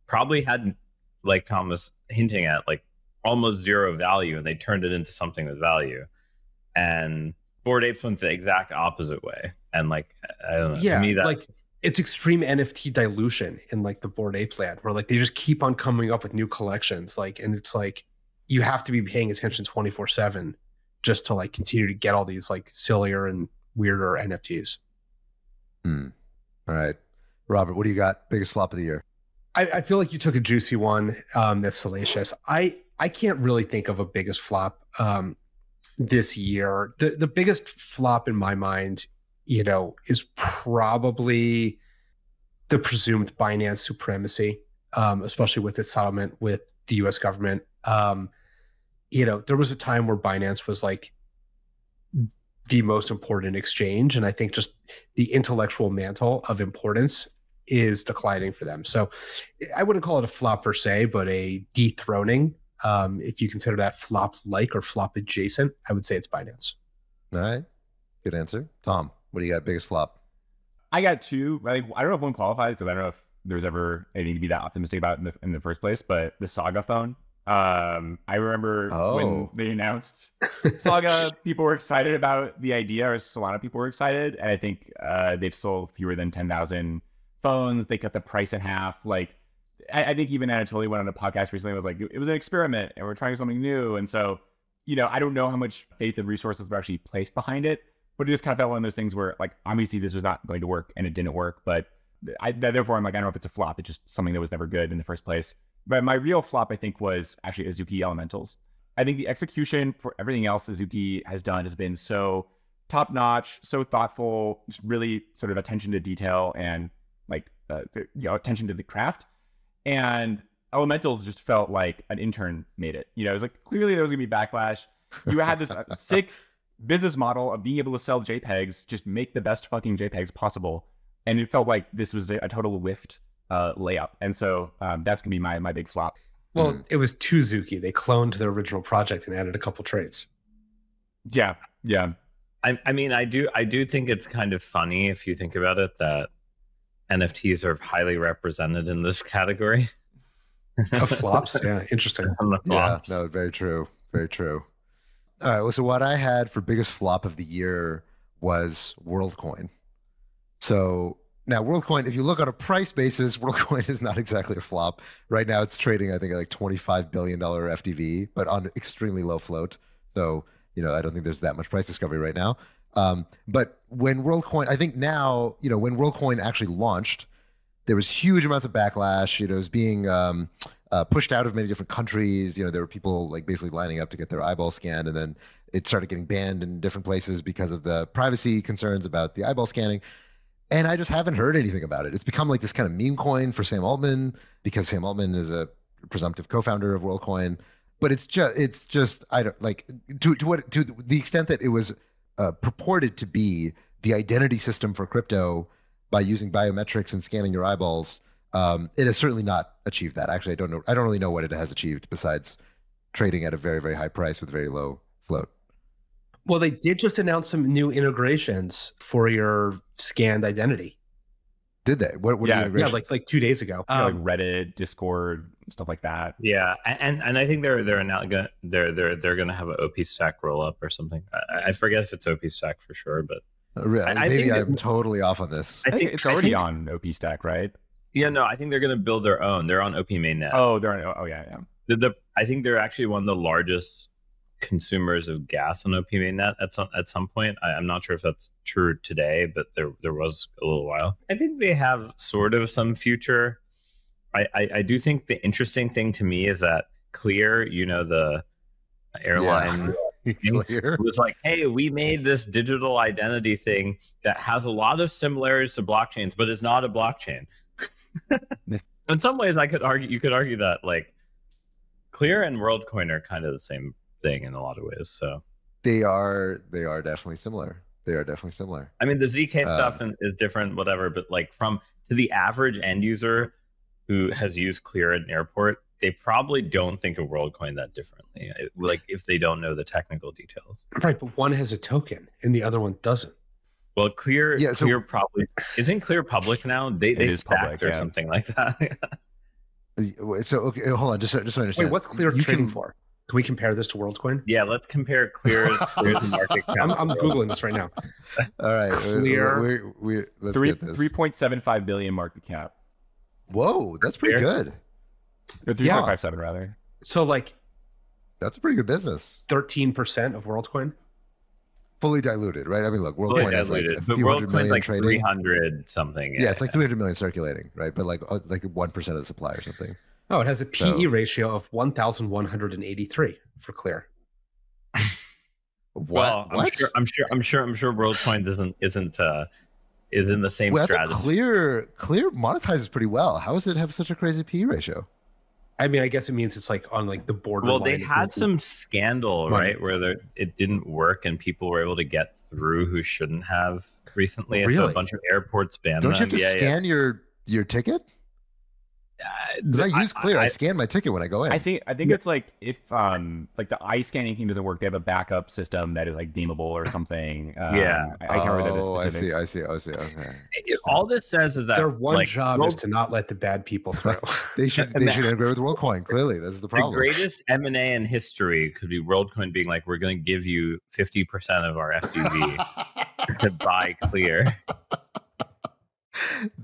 Speaker 1: probably had, like Tom was hinting at, like almost zero value, and they turned it into something with value. And Bored Apes went the exact opposite way. And like, I don't know.
Speaker 6: Yeah,
Speaker 1: to me, that,
Speaker 6: like it's extreme NFT dilution in like the Bored Apes land, where like they just keep on coming up with new collections. Like, and it's like you have to be paying attention 24/7 just to like continue to get all these like sillier and weirder NFTs.
Speaker 4: All right, Robert, what do you got? Biggest flop of the year?
Speaker 6: I feel like you took a juicy one that's salacious. I can't really think of a biggest flop this year. The biggest flop in my mind, you know, is probably the presumed Binance supremacy, especially with its settlement with the US government. You know, there was a time where Binance was like the most important exchange, and I think just the intellectual mantle of importance is declining for them. So I wouldn't call it a flop per se, but a dethroning. If you consider that flop-like or flop-adjacent, I would say it's Binance.
Speaker 4: All right. Good answer. Tom, what do you got? Biggest flop?
Speaker 3: I got two. Like, I don't know if one qualifies because I don't know if there's ever anything to be that optimistic about in the first place, but the Saga phone. I remember when they announced Saga, people were excited about the idea, or Solana people were excited, and I think they've sold fewer than 10,000 phones. They cut the price in half. Like, I think even Anatoly went on a podcast recently and was like, it was an experiment and we're trying something new. And so, I don't know how much faith and resources were actually placed behind it, but it just kind of felt one of those things where, like, obviously this was not going to work and it didn't work. But therefore, I'm like, I don't know if it's a flop. It's just something that was never good in the first place. But my real flop, I think, was actually Azuki Elementals. I think the execution for everything else Azuki has done has been so top-notch, so thoughtful, just really sort of attention to detail and like attention to the craft. And Elementals just felt like an intern made it. It was like, clearly there was gonna be backlash. You had this sick business model of being able to sell JPEGs, just make the best fucking JPEGs possible. And it felt like this was a total whiffed layup. And so that's gonna be my big flop.
Speaker 6: Well, it was too Zuki. They cloned their original project and added a couple traits.
Speaker 3: Yeah.
Speaker 1: I mean, I do think it's kind of funny if you think about it that NFTs are highly represented in this category.
Speaker 6: Of flops? Yeah, interesting.
Speaker 4: Yeah, no, very true. Very true. All right, well, so what I had for biggest flop of the year was WorldCoin. So now WorldCoin, if you look on a price basis, WorldCoin is not exactly a flop. Right now it's trading, I think, at like $25 billion FDV, but on extremely low float. So, I don't think there's that much price discovery right now. But when WorldCoin, I think now, when WorldCoin actually launched, there was huge amounts of backlash. It was being pushed out of many different countries. There were people like basically lining up to get their eyeball scanned, and then it started getting banned in different places because of the privacy concerns about the eyeball scanning. And I just haven't heard anything about it. It's become like this kind of meme coin for Sam Altman because Sam Altman is a presumptive co-founder of WorldCoin. But it's just I don't like to the extent that it was purported to be the identity system for crypto by using biometrics and scanning your eyeballs. It has certainly not achieved that. Actually, I don't know. I don't really know what it has achieved besides trading at a very, very high price with very low float.
Speaker 6: Well, they did just announce some new integrations for your scanned identity.
Speaker 4: Did they? What are the integrations?
Speaker 6: Yeah, like 2 days ago.
Speaker 3: Like Reddit, Discord, stuff like that.
Speaker 1: Yeah, and I think they're now gonna gonna have an OP Stack roll up or something. I forget if it's OP Stack for sure, but
Speaker 4: maybe I'm totally off on this.
Speaker 3: I think it's already on OP Stack, right?
Speaker 1: Yeah, no, I think they're gonna build their own. They're on OP Mainnet.
Speaker 3: Oh, they're on. Oh, yeah.
Speaker 1: I think they're actually one of the largest consumers of gas on OP Mainnet at some point. I'm not sure if that's true today, but there was a little while. I think they have sort of some future. I do think the interesting thing to me is that Clear, the airline,
Speaker 4: Clear
Speaker 1: was like, hey, we made this digital identity thing that has a lot of similarities to blockchains, but it's not a blockchain. In some ways, you could argue that like Clear and WorldCoin are kind of the same thing in a lot of ways. So
Speaker 4: they are definitely similar.
Speaker 1: I mean, the ZK stuff is different, whatever, but like to the average end user who has used Clear at an airport, they probably don't think of WorldCoin that differently. Like if they don't know the technical details.
Speaker 6: Right, but one has a token and the other one doesn't.
Speaker 1: Well, Clear probably isn't Clear public now. They SPAC'd or something like that.
Speaker 4: So okay, hold on, just so I understand.
Speaker 6: Wait, what's Clear trading for? Can we compare this to WorldCoin?
Speaker 1: Yeah, let's compare Clear's market cap.
Speaker 6: I'm Googling this right now.
Speaker 4: All right,
Speaker 6: Clear.
Speaker 4: Let's get this.
Speaker 3: 3.75 billion market cap.
Speaker 4: Whoa, that's pretty good.
Speaker 3: 3.57 rather.
Speaker 6: So like,
Speaker 4: that's a pretty good business.
Speaker 6: 13% of WorldCoin.
Speaker 4: Fully diluted, right? I mean, look, WorldCoin has like a few hundred million
Speaker 1: like
Speaker 4: trading.
Speaker 1: 300 something.
Speaker 4: Yeah, it's like 300 million circulating, right? But like 1% of the supply or something.
Speaker 6: Oh, it has a PE ratio of 1,183 for Clear.
Speaker 1: Well, I'm sure WorldCoin is in the same strategy.
Speaker 4: Clear monetizes pretty well. How does it have such a crazy PE ratio?
Speaker 6: I mean, I guess it means it's like on like the border.
Speaker 1: Well, they had some scandal, right, where it didn't work and people were able to get through who shouldn't have recently.
Speaker 4: Really?
Speaker 1: So a bunch of airports banned
Speaker 4: them.
Speaker 1: Don't
Speaker 4: you have to scan your ticket? Because I use Clear. I scan my ticket when I go in.
Speaker 3: I think it's like if like the eye scanning thing doesn't work, they have a backup system that is like deemable or something. I can't remember the specifics.
Speaker 4: I see. Okay.
Speaker 1: All this says is that
Speaker 6: their one job is to not let the bad people through.
Speaker 4: They should integrate with WorldCoin. Clearly, that's the problem.
Speaker 1: The greatest M&A in history could be WorldCoin being like, we're going to give you 50% of our FDV to buy Clear.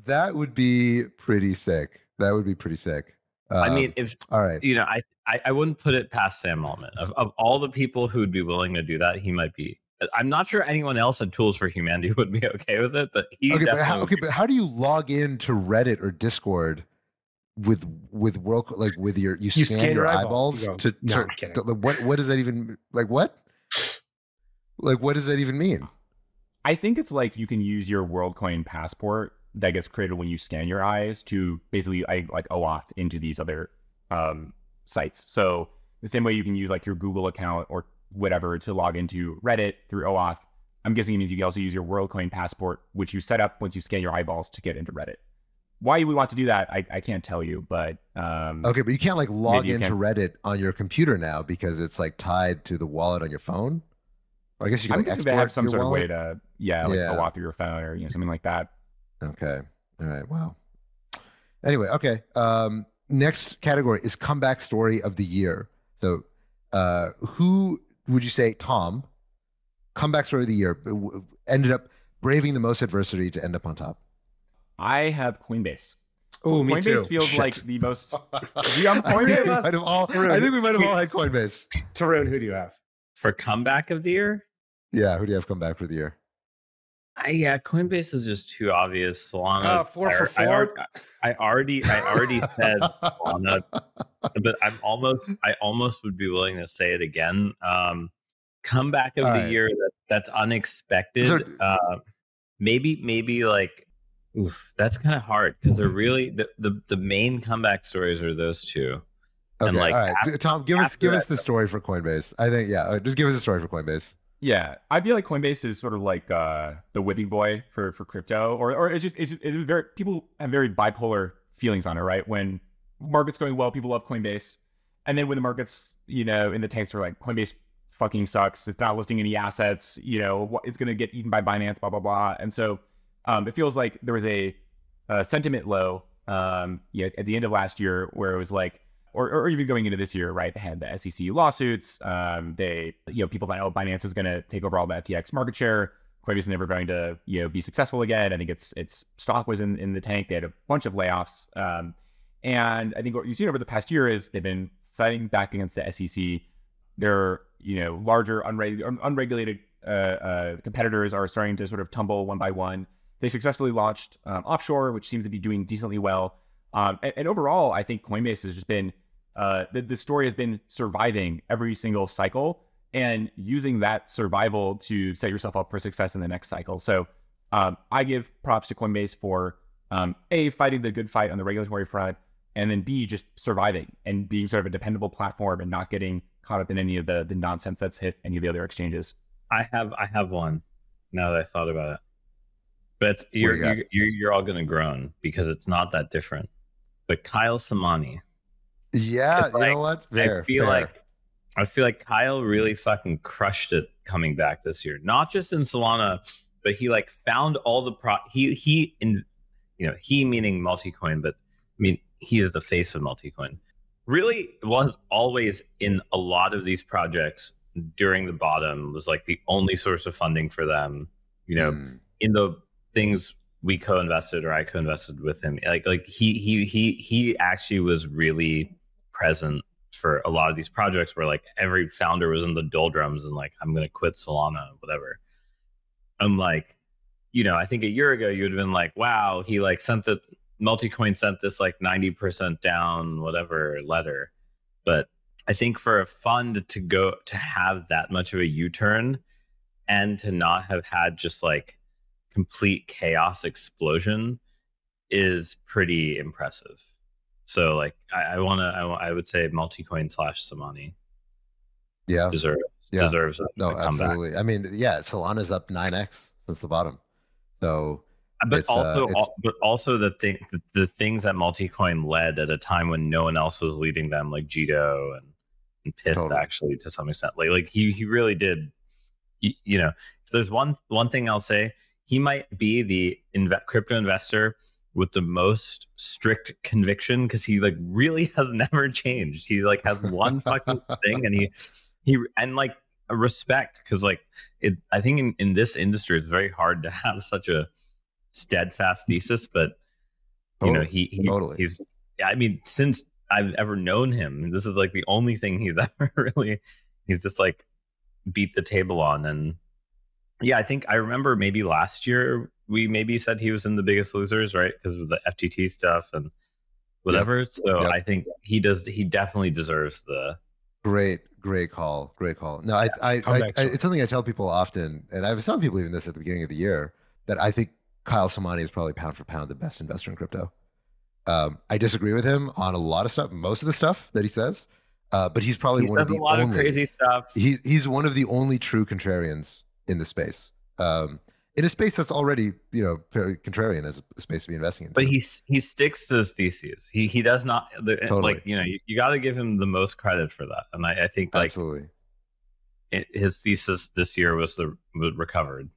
Speaker 4: That would be pretty sick. That would be pretty sick.
Speaker 1: I mean, if
Speaker 4: all right,
Speaker 1: you know, I wouldn't put it past Sam Altman. Of all the people who would be willing to do that, he might be. I'm not sure anyone else at Tools for Humanity would be okay with it, but he
Speaker 4: but how do you log into Reddit or Discord with world, like with you scan your eyeballs to what does that even what does that even mean?
Speaker 3: I think it's like you can use your WorldCoin passport that gets created when you scan your eyes to basically like OAuth into these other sites. So the same way you can use like your Google account or whatever to log into Reddit through OAuth, I'm guessing it means you can also use your WorldCoin passport, which you set up once you scan your eyeballs to get into Reddit. Why we want to do that, I can't tell you, but
Speaker 4: okay, but you can't like log into Reddit on your computer now because it's like tied to the wallet on your phone. Or I guess you can
Speaker 3: they have some sort of way to OAuth through your phone or something like that.
Speaker 4: Okay, all right, wow. Anyway, okay. Next category is comeback story of the year. So, who would you say, Tom, comeback story of the year, ended up braving the most adversity to end up on top?
Speaker 3: I have Coinbase.
Speaker 6: Oh, me too.
Speaker 3: Coinbase feels like the most. Coinbase?
Speaker 4: I think we might have all had Coinbase.
Speaker 6: Tarun, who do you have
Speaker 1: for comeback of the year?
Speaker 4: Yeah, who do you have comeback for the year?
Speaker 1: Yeah, Coinbase is just too obvious. Solana.
Speaker 6: 4 for 4.
Speaker 1: I already said Solana, but I almost would be willing to say it again. Comeback of the year that's unexpected. Maybe like. Oof, that's kind of hard because they're really the main comeback stories are those two.
Speaker 4: Okay,
Speaker 1: and like,
Speaker 4: all right, Tom, give us the story for Coinbase. I think just give us a story for Coinbase.
Speaker 3: Yeah, I feel like Coinbase is sort of like the whipping boy for crypto, or it's very, people have very bipolar feelings on it, right? When market's going well, people love Coinbase, and then when the market's in the tanks, are like Coinbase fucking sucks. It's not listing any assets. It's going to get eaten by Binance, blah blah blah, and so. It feels like there was a sentiment low at the end of last year where it was like, or even going into this year, right? They had the SEC lawsuits. People thought, oh, Binance is going to take over all the FTX market share. Coinbase is never going to be successful again. I think its stock was in the tank. They had a bunch of layoffs, and I think what you've seen over the past year is they've been fighting back against the SEC. Their larger unregulated competitors are starting to sort of tumble one by one. They successfully launched offshore, which seems to be doing decently well. And overall, I think Coinbase has just been, the story has been surviving every single cycle and using that survival to set yourself up for success in the next cycle. So I give props to Coinbase for A, fighting the good fight on the regulatory front, and then B, just surviving and being sort of a dependable platform and not getting caught up in any of the nonsense that's hit any of the other exchanges.
Speaker 1: I have one now that I thought about it. But you're all going to groan because it's not that different. But Kyle Samani.
Speaker 4: Yeah, you know what?
Speaker 1: I feel like Kyle really fucking crushed it coming back this year. Not just in Solana, but he like found all the he meaning Multicoin, but I mean he is the face of Multicoin. Really was always in a lot of these projects during the bottom, was like the only source of funding for them. In the things we co-invested or I co-invested with him, like he actually was really present for a lot of these projects where like every founder was in the doldrums and like, I'm gonna quit Solana, whatever. I'm like, I think a year ago you would have been like, wow, he like Multicoin sent this like 90% down whatever letter. But I think for a fund to have that much of a U-turn and to not have had just like complete chaos explosion is pretty impressive. So like I would say Multicoin / Samani deserves a comeback.
Speaker 4: Absolutely. I mean, Solana's up 9x since the bottom. So
Speaker 1: but also the things that Multicoin led at a time when no one else was leading them, like Jito and Pith, actually to some extent. Like he really did. If there's one thing I'll say, he might be the crypto investor with the most strict conviction because he like really has never changed. He like has one fucking thing, and he and like a respect because like I think in this industry it's very hard to have such steadfast thesis, but he's I mean, since I've ever known him, this is like the only thing he's ever he's just like beat the table on. And yeah, I think I remember maybe last year we maybe said he was in the Biggest Losers, right? Because of the FTT stuff and whatever. So I think he definitely deserves the
Speaker 4: great call. No, I it's something I tell people often, and I was telling people even this at the beginning of the year, that I think Kyle Samani is probably pound for pound the best investor in crypto. I disagree with him on a lot of stuff, most of the stuff that he says, but he's probably one of the only,
Speaker 1: of crazy stuff.
Speaker 4: He's one of the only true contrarians in the space. In a space that's already, very contrarian as a space to be investing in.
Speaker 1: But he sticks to his theses. He does not
Speaker 4: totally.
Speaker 1: You got to give him the most credit for that. And I think
Speaker 4: absolutely
Speaker 1: his thesis this year was recovered.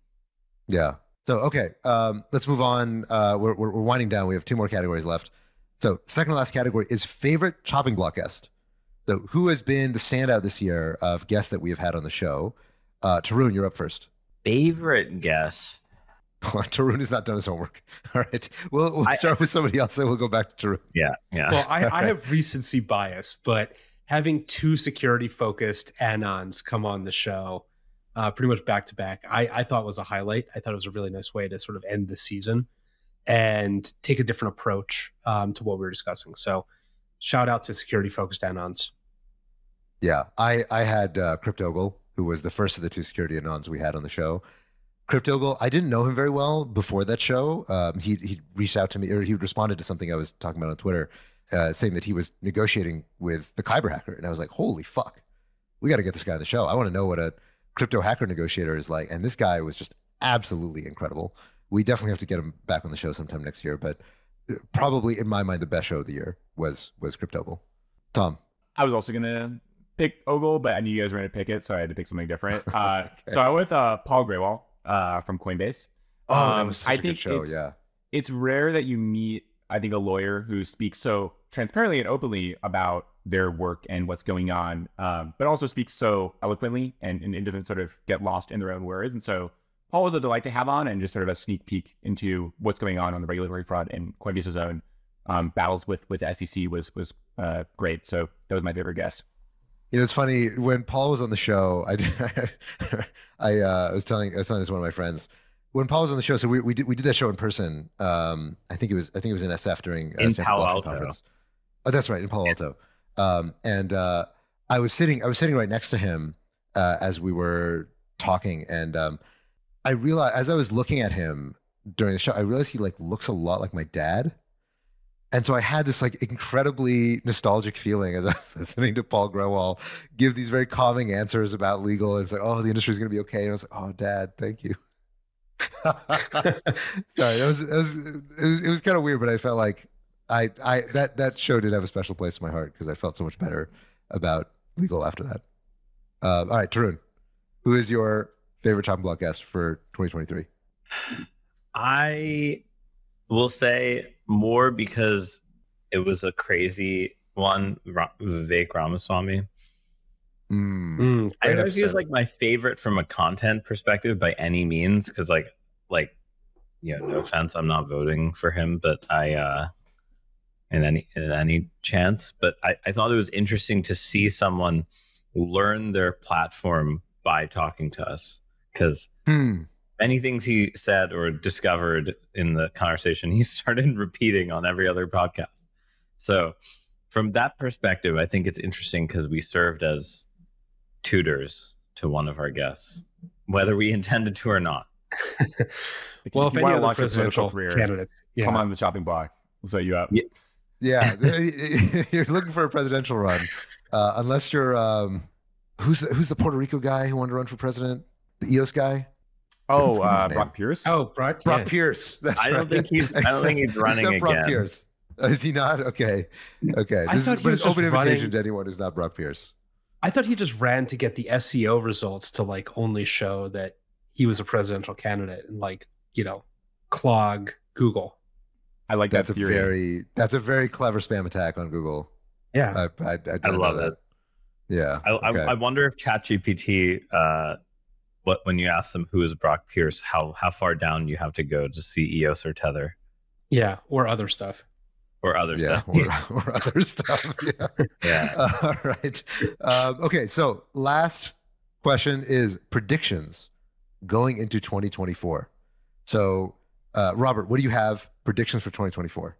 Speaker 4: Yeah. So okay, let's move on. We're winding down. We have 2 more categories left. So second to last category is favorite chopping block guest. So who has been the standout this year of guests that we have had on the show? Tarun, you're up first.
Speaker 1: Favorite guest.
Speaker 4: Tarun has not done his homework. All right, we'll start with somebody else, then we'll go back to Tarun.
Speaker 1: Yeah.
Speaker 6: Well, I have recency bias, but having 2 security-focused anons come on the show, pretty much back to back, I thought was a highlight. I thought it was a really nice way to sort of end the season and take a different approach to what we were discussing. So, shout out to security-focused anons.
Speaker 4: Yeah, I had Cryptogle, who was the first of the 2 security anons we had on the show. Cryptogle, I didn't know him very well before that show. He reached out to me, or he responded to something I was talking about on Twitter, saying that he was negotiating with the Kyber hacker. And I was like, holy fuck, we got to get this guy on the show. I want to know what a crypto hacker negotiator is like. And this guy was just absolutely incredible. We definitely have to get him back on the show sometime next year. But probably, in my mind, the best show of the year was Cryptogle. Tom?
Speaker 3: I was also going to pick Ogle, but I knew you guys were going to pick it, so I had to pick something different. Okay. So I went with Paul Graywall from Coinbase.
Speaker 4: That was such a good show, yeah.
Speaker 3: It's rare that you meet, I think, a lawyer who speaks so transparently and openly about their work and what's going on, but also speaks so eloquently and it doesn't sort of get lost in their own words. And so Paul was a delight to have on, and just sort of a sneak peek into what's going on the regulatory front and Coinbase's own battles with the SEC was great. So that was my favorite guest.
Speaker 4: It's funny, when Paul was on the show, I was telling this to one of my friends. When Paul was on the show, so we did that show in person. I think it was in SF during
Speaker 1: in Palo Alto
Speaker 4: conference. Oh, that's right, in Palo Alto. And I was sitting right next to him as we were talking, and I realized, as I was looking at him during the show, I realized he looks a lot like my dad. And so I had this incredibly nostalgic feeling as I was listening to Paul Grewal give these very calming answers about legal. It's like, oh, the industry is going to be okay. And I was like, oh, Dad, thank you. Sorry, it was kind of weird, but I felt like that show did have a special place in my heart because I felt so much better about legal after that. All right, Tarun, who is your favorite chopping block guest for 2023?
Speaker 1: I will say more because it was a crazy one, Vivek Ramaswamy. I don't know if he was my favorite from a content perspective by any means, because no offense, I'm not voting for him, but in any chance. But I thought it was interesting to see someone learn their platform by talking to us, because many things he said or discovered in the conversation, he started repeating on every other podcast. So from that perspective, I think it's interesting because we served as tutors to one of our guests, whether we intended to or not.
Speaker 6: Well, if any other presidential candidates
Speaker 3: come on the chopping block, we'll set you up.
Speaker 4: Yeah. You're looking for a presidential run, unless you're who's the Puerto Rico guy who wanted to run for president, the EOS guy.
Speaker 3: Oh, Brock Pierce.
Speaker 6: Oh, Brock
Speaker 4: Pierce. That's
Speaker 1: I don't think he's running again.
Speaker 4: Brock Pierce. Is he not? Okay. But it's open invitation to anyone who's not Brock Pierce.
Speaker 6: I thought he just ran to get the SEO results to only show that he was a presidential candidate and clog Google.
Speaker 3: I like
Speaker 4: that's
Speaker 3: that theory.
Speaker 4: That's a very clever spam attack on Google.
Speaker 6: Yeah,
Speaker 4: I love that. Yeah,
Speaker 1: I wonder if ChatGPT when you ask them who is Brock Pierce, how far down you have to go to see EOS or Tether
Speaker 6: Yeah, or other stuff.
Speaker 1: or other stuff.
Speaker 4: or other stuff. Yeah.
Speaker 1: Yeah.
Speaker 4: All right. Okay. So last question is predictions going into 2024. So, Robert, what do you have predictions for 2024?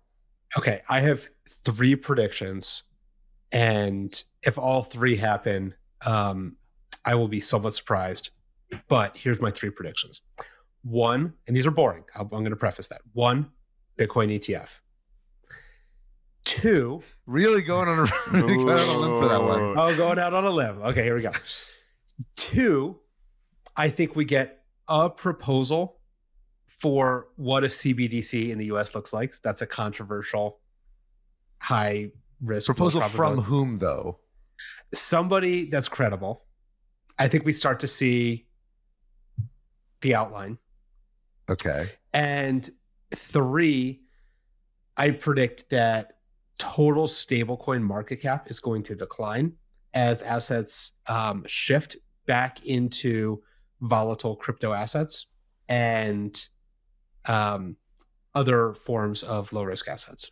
Speaker 6: Okay, I have 3 predictions, and if all 3 happen, I will be somewhat surprised. But here's my 3 predictions. 1, and these are boring. I'm going to preface that. 1, Bitcoin ETF. 2,
Speaker 4: Really going on a limb for that one.
Speaker 6: oh, going out on a limb. Okay, here we go. 2, I think we get a proposal for what a CBDC in the US looks like. That's a controversial, high risk
Speaker 4: Proposal from whom, though?
Speaker 6: Somebody that's credible. I think we start to see the outline.
Speaker 4: Okay.
Speaker 6: And 3, I predict that total stablecoin market cap is going to decline as assets shift back into volatile crypto assets and other forms of low risk assets.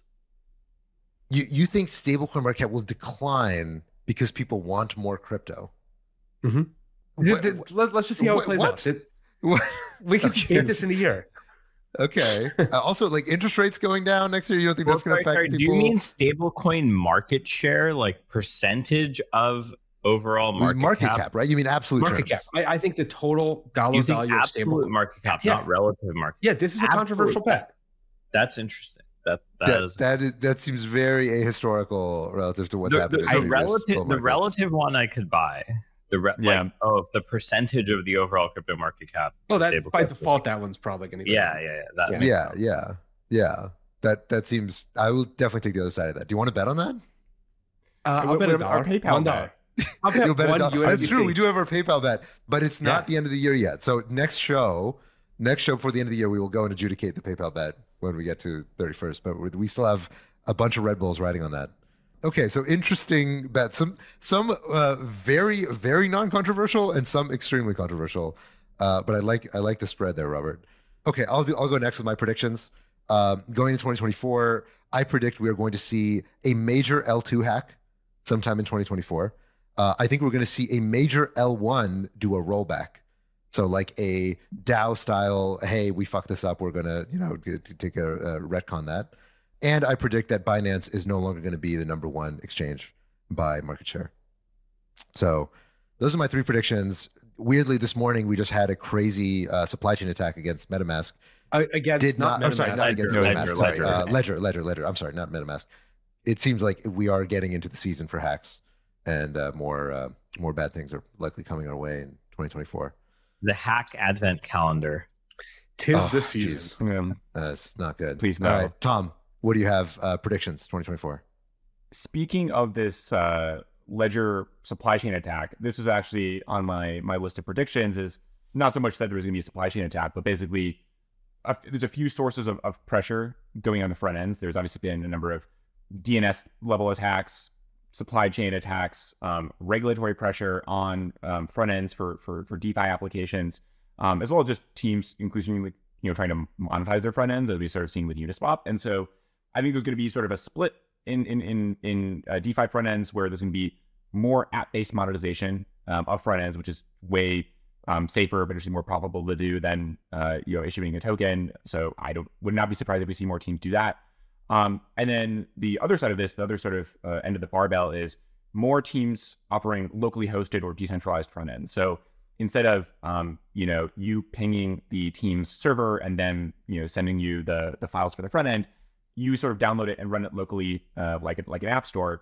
Speaker 4: You think stablecoin market cap will decline because people want more crypto?
Speaker 6: Mm-hmm. Let's just see how it plays out. We can date this in a year.
Speaker 4: Okay. Also, like interest rates going down next year, you don't think that's going to affect people?
Speaker 1: Do you mean stablecoin market share, like percentage of overall market
Speaker 4: cap, right? You mean absolute
Speaker 6: market
Speaker 4: terms.
Speaker 6: cap. I think the total dollar value of
Speaker 1: absolute market cap, not relative market cap.
Speaker 6: Yeah, this is a controversial bet.
Speaker 1: That's interesting.
Speaker 4: That seems very ahistorical relative to what's happening.
Speaker 1: The relative one I could buy. If the percentage of the overall crypto market cap.
Speaker 6: Oh, that by default, that one's probably going to go down.
Speaker 4: Yeah. That seems. I will definitely take the other side of that. Do you want to bet on that?
Speaker 6: I'll bet $1.
Speaker 3: Our PayPal bet.
Speaker 6: I'll bet $1.
Speaker 4: That's true. We do have our PayPal bet, but it's not the end of the year yet. So next show before the end of the year, we will go and adjudicate the PayPal bet when we get to 31st. But we still have a bunch of Red Bulls riding on that. Okay, so interesting bets. Some very, very non-controversial and some extremely controversial. But I like the spread there, Robert. Okay, I'll go next with my predictions. Going into 2024, I predict we are going to see a major L2 hack sometime in 2024. I think we're going to see a major L1 do a rollback. So like a DAO style, hey, we fucked this up. We're going to take a retcon that. And I predict that Binance is no longer going to be the #1 exchange by market share. So those are my 3 predictions. Weirdly, this morning we just had a crazy supply chain attack against MetaMask.
Speaker 6: Against
Speaker 4: Ledger. I'm sorry, not MetaMask. It seems like we are getting into the season for hacks, and more bad things are likely coming our way in 2024.
Speaker 1: The hack advent calendar.
Speaker 6: 'Tis this season.
Speaker 4: It's not good.
Speaker 3: Please no.
Speaker 4: All right, Tom, what do you have predictions 2024?
Speaker 3: Speaking of this Ledger supply chain attack, this is actually on my list of predictions. Is not so much that there was going to be a supply chain attack, but basically there's a few sources of pressure going on the front ends. There's obviously been a number of DNS level attacks, supply chain attacks, regulatory pressure on front ends for DeFi applications, as well as just teams increasingly trying to monetize their front ends, as we started seeing with Uniswap. And so I think there's going to be sort of a split in DeFi front ends where there's going to be more app-based monetization of front ends, which is way safer, but actually more profitable to do than issuing a token. So would not be surprised if we see more teams do that. And then the other side of this, the other sort of end of the barbell, is more teams offering locally hosted or decentralized front ends. So instead of you pinging the team's server and then sending you the files for the front end, you sort of download it and run it locally, like an app store,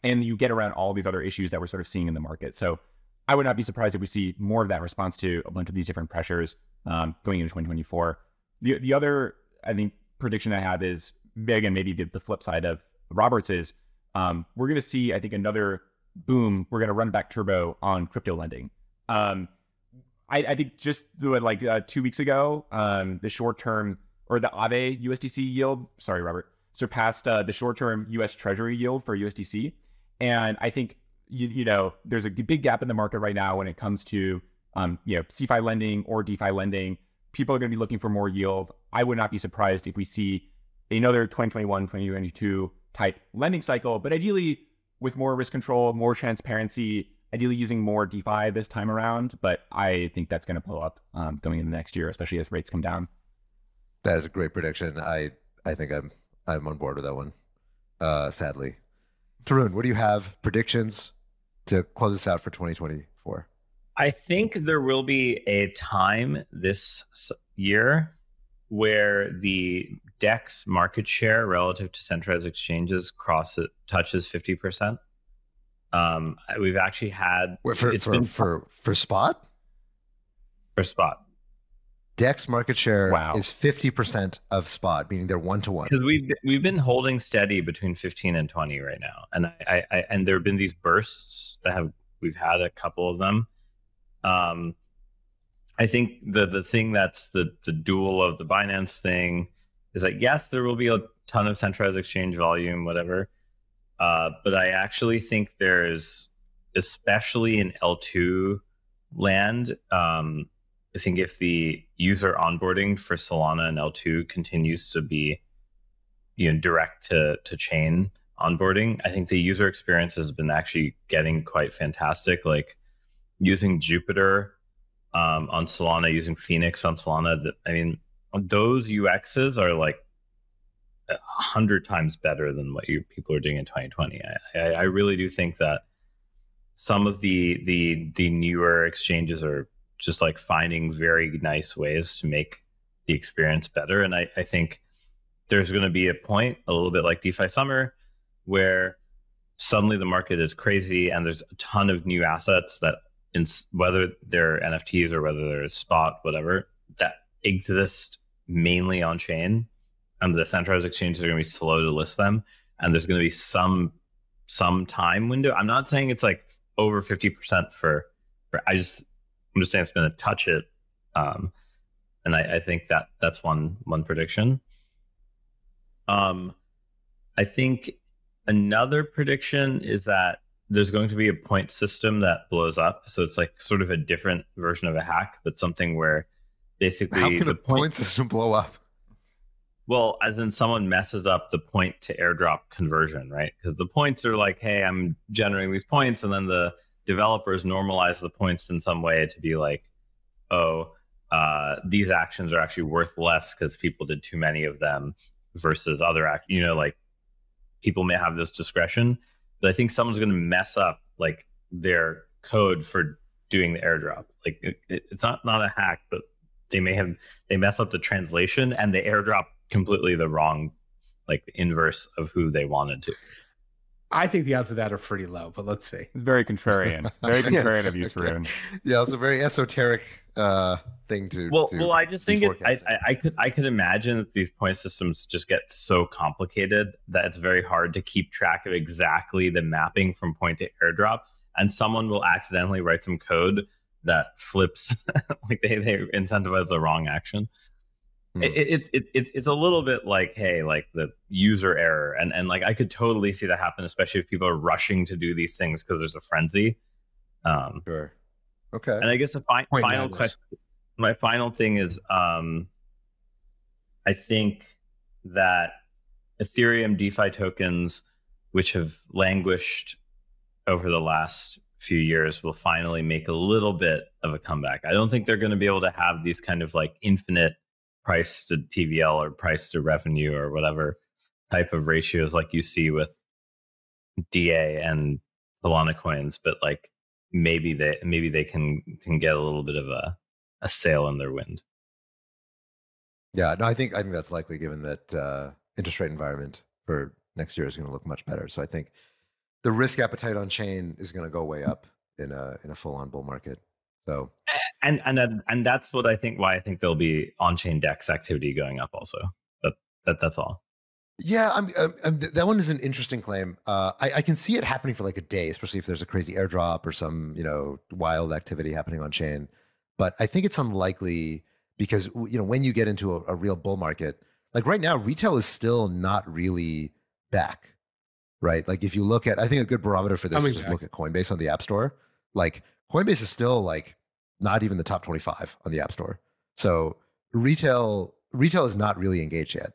Speaker 3: and you get around all these other issues that we're sort of seeing in the market. So I would not be surprised if we see more of that response to a bunch of these different pressures going into 2024. The other, I think, prediction I have is, again, maybe the flip side of Robert's is we're going to see, I think, another boom. We're going to run back turbo on crypto lending. I think just like 2 weeks ago, the short-term or the Aave USDC yield, sorry, Robert, surpassed the short-term US Treasury yield for USDC. And I think, there's a big gap in the market right now when it comes to CeFi lending or DeFi lending, people are going to be looking for more yield. I would not be surprised if we see another 2021, 2022 type lending cycle, but ideally with more risk control, more transparency, ideally using more DeFi this time around. But I think that's going to blow up going into next year, especially as rates come down.
Speaker 4: That is a great prediction. I think I'm on board with that one. Sadly, Tarun, what do you have predictions to close us out for 2024?
Speaker 1: I think there will be a time this year where the DEX market share relative to centralized exchanges touches 50%. We've actually had
Speaker 4: for spot.
Speaker 1: For spot,
Speaker 4: DEX market share is 50% of spot, meaning they're 1-to-1.
Speaker 1: Because we've been holding steady between 15 and 20 right now, and and there have been these bursts we've had a couple of them. I think the thing that's the dual of the Binance thing is that yes, there will be a ton of centralized exchange volume, whatever. But I actually think there's, especially in L2 land, I think if the user onboarding for Solana and L2 continues to be, direct to chain onboarding, I think the user experience has been actually getting quite fantastic. Like using Jupiter on Solana, using Phoenix on Solana. Those UXs are like 100 times better than what people are doing in 2020. I really do think that some of the newer exchanges are just like finding very nice ways to make the experience better. And I think there's going to be a point, a little bit like DeFi Summer, where suddenly the market is crazy and there's a ton of new assets that, whether they're NFTs or whether they're spot, whatever, that exist mainly on chain, and the centralized exchanges are going to be slow to list them, and there's going to be some time window. I'm not saying it's like over 50% for I'm just saying it's going to touch it, and I think that's one prediction. I think another prediction is that there's going to be a point system that blows up. So it's like sort of a different version of a hack, but something where basically
Speaker 4: how can a point system blow up?
Speaker 1: Well, as in someone messes up the point to airdrop conversion, right? Because the points are like, hey, I'm generating these points, and then the developers normalize the points in some way to be like, these actions are actually worth less because people did too many of them versus other like people may have this discretion. But I think someone's going to mess up like their code for doing the airdrop. Like it's not a hack, but they mess up the translation and they airdrop completely the wrong, like inverse of who they wanted to.
Speaker 6: I think the odds of that are pretty low, but let's see.
Speaker 3: It's very contrarian. Very contrarian of you, Tarun.
Speaker 4: Yeah, it's a very esoteric thing to.
Speaker 1: Well, I just think I could imagine that these point systems just get so complicated that it's very hard to keep track of exactly the mapping from point to airdrop, and someone will accidentally write some code that flips, like they incentivize the wrong action. It's a little bit like, hey, like the user error, and like I could totally see that happen, especially if people are rushing to do these things because there's a frenzy.
Speaker 4: Sure. Okay.
Speaker 1: And I guess the final question, my final thing is, I think that Ethereum DeFi tokens, which have languished over the last few years, will finally make a little bit of a comeback. I don't think they're going to be able to have these kind of like infinite price to TVL or price to revenue or whatever type of ratios like you see with DA and Solana coins, but like maybe they can get a little bit of a sail in their wind.
Speaker 4: Yeah, no, I think that's likely, given that interest rate environment for next year is going to look much better. So I think the risk appetite on chain is going to go way up in a full on bull market. So
Speaker 1: and that's what I think. Why I think there'll be on-chain DEX activity going up also. That's all.
Speaker 4: Yeah, that one is an interesting claim. I can see it happening for like a day, especially if there's a crazy airdrop or some wild activity happening on chain. But I think it's unlikely because when you get into a real bull market, like right now, retail is still not really back, right? Like if you look at, I think a good barometer for this is just look at Coinbase on the App Store. Like Coinbase is still like not even the top 25 on the App Store. So retail is not really engaged yet.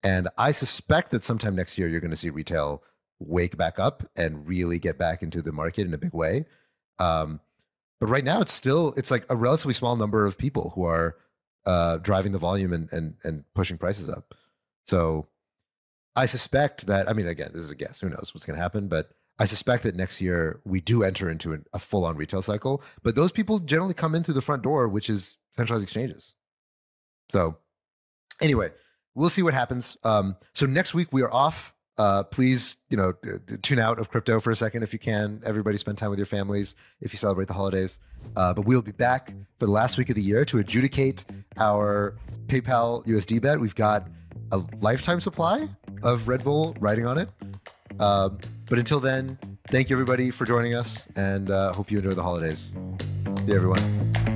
Speaker 4: And I suspect that sometime next year, you're going to see retail wake back up and really get back into the market in a big way. But right now, it's like a relatively small number of people who are driving the volume and pushing prices up. So I suspect that, I mean, again, this is a guess. Who knows what's going to happen? But I suspect that next year we do enter into a full-on retail cycle. But those people generally come in through the front door, which is centralized exchanges. So anyway, we'll see what happens. So next week we are off. Please, tune out of crypto for a second if you can. Everybody spend time with your families if you celebrate the holidays. But we'll be back for the last week of the year to adjudicate our PayPal USD bet. We've got a lifetime supply of Red Bull riding on it. But until then, thank you everybody for joining us, and hope you enjoy the holidays. See you, everyone.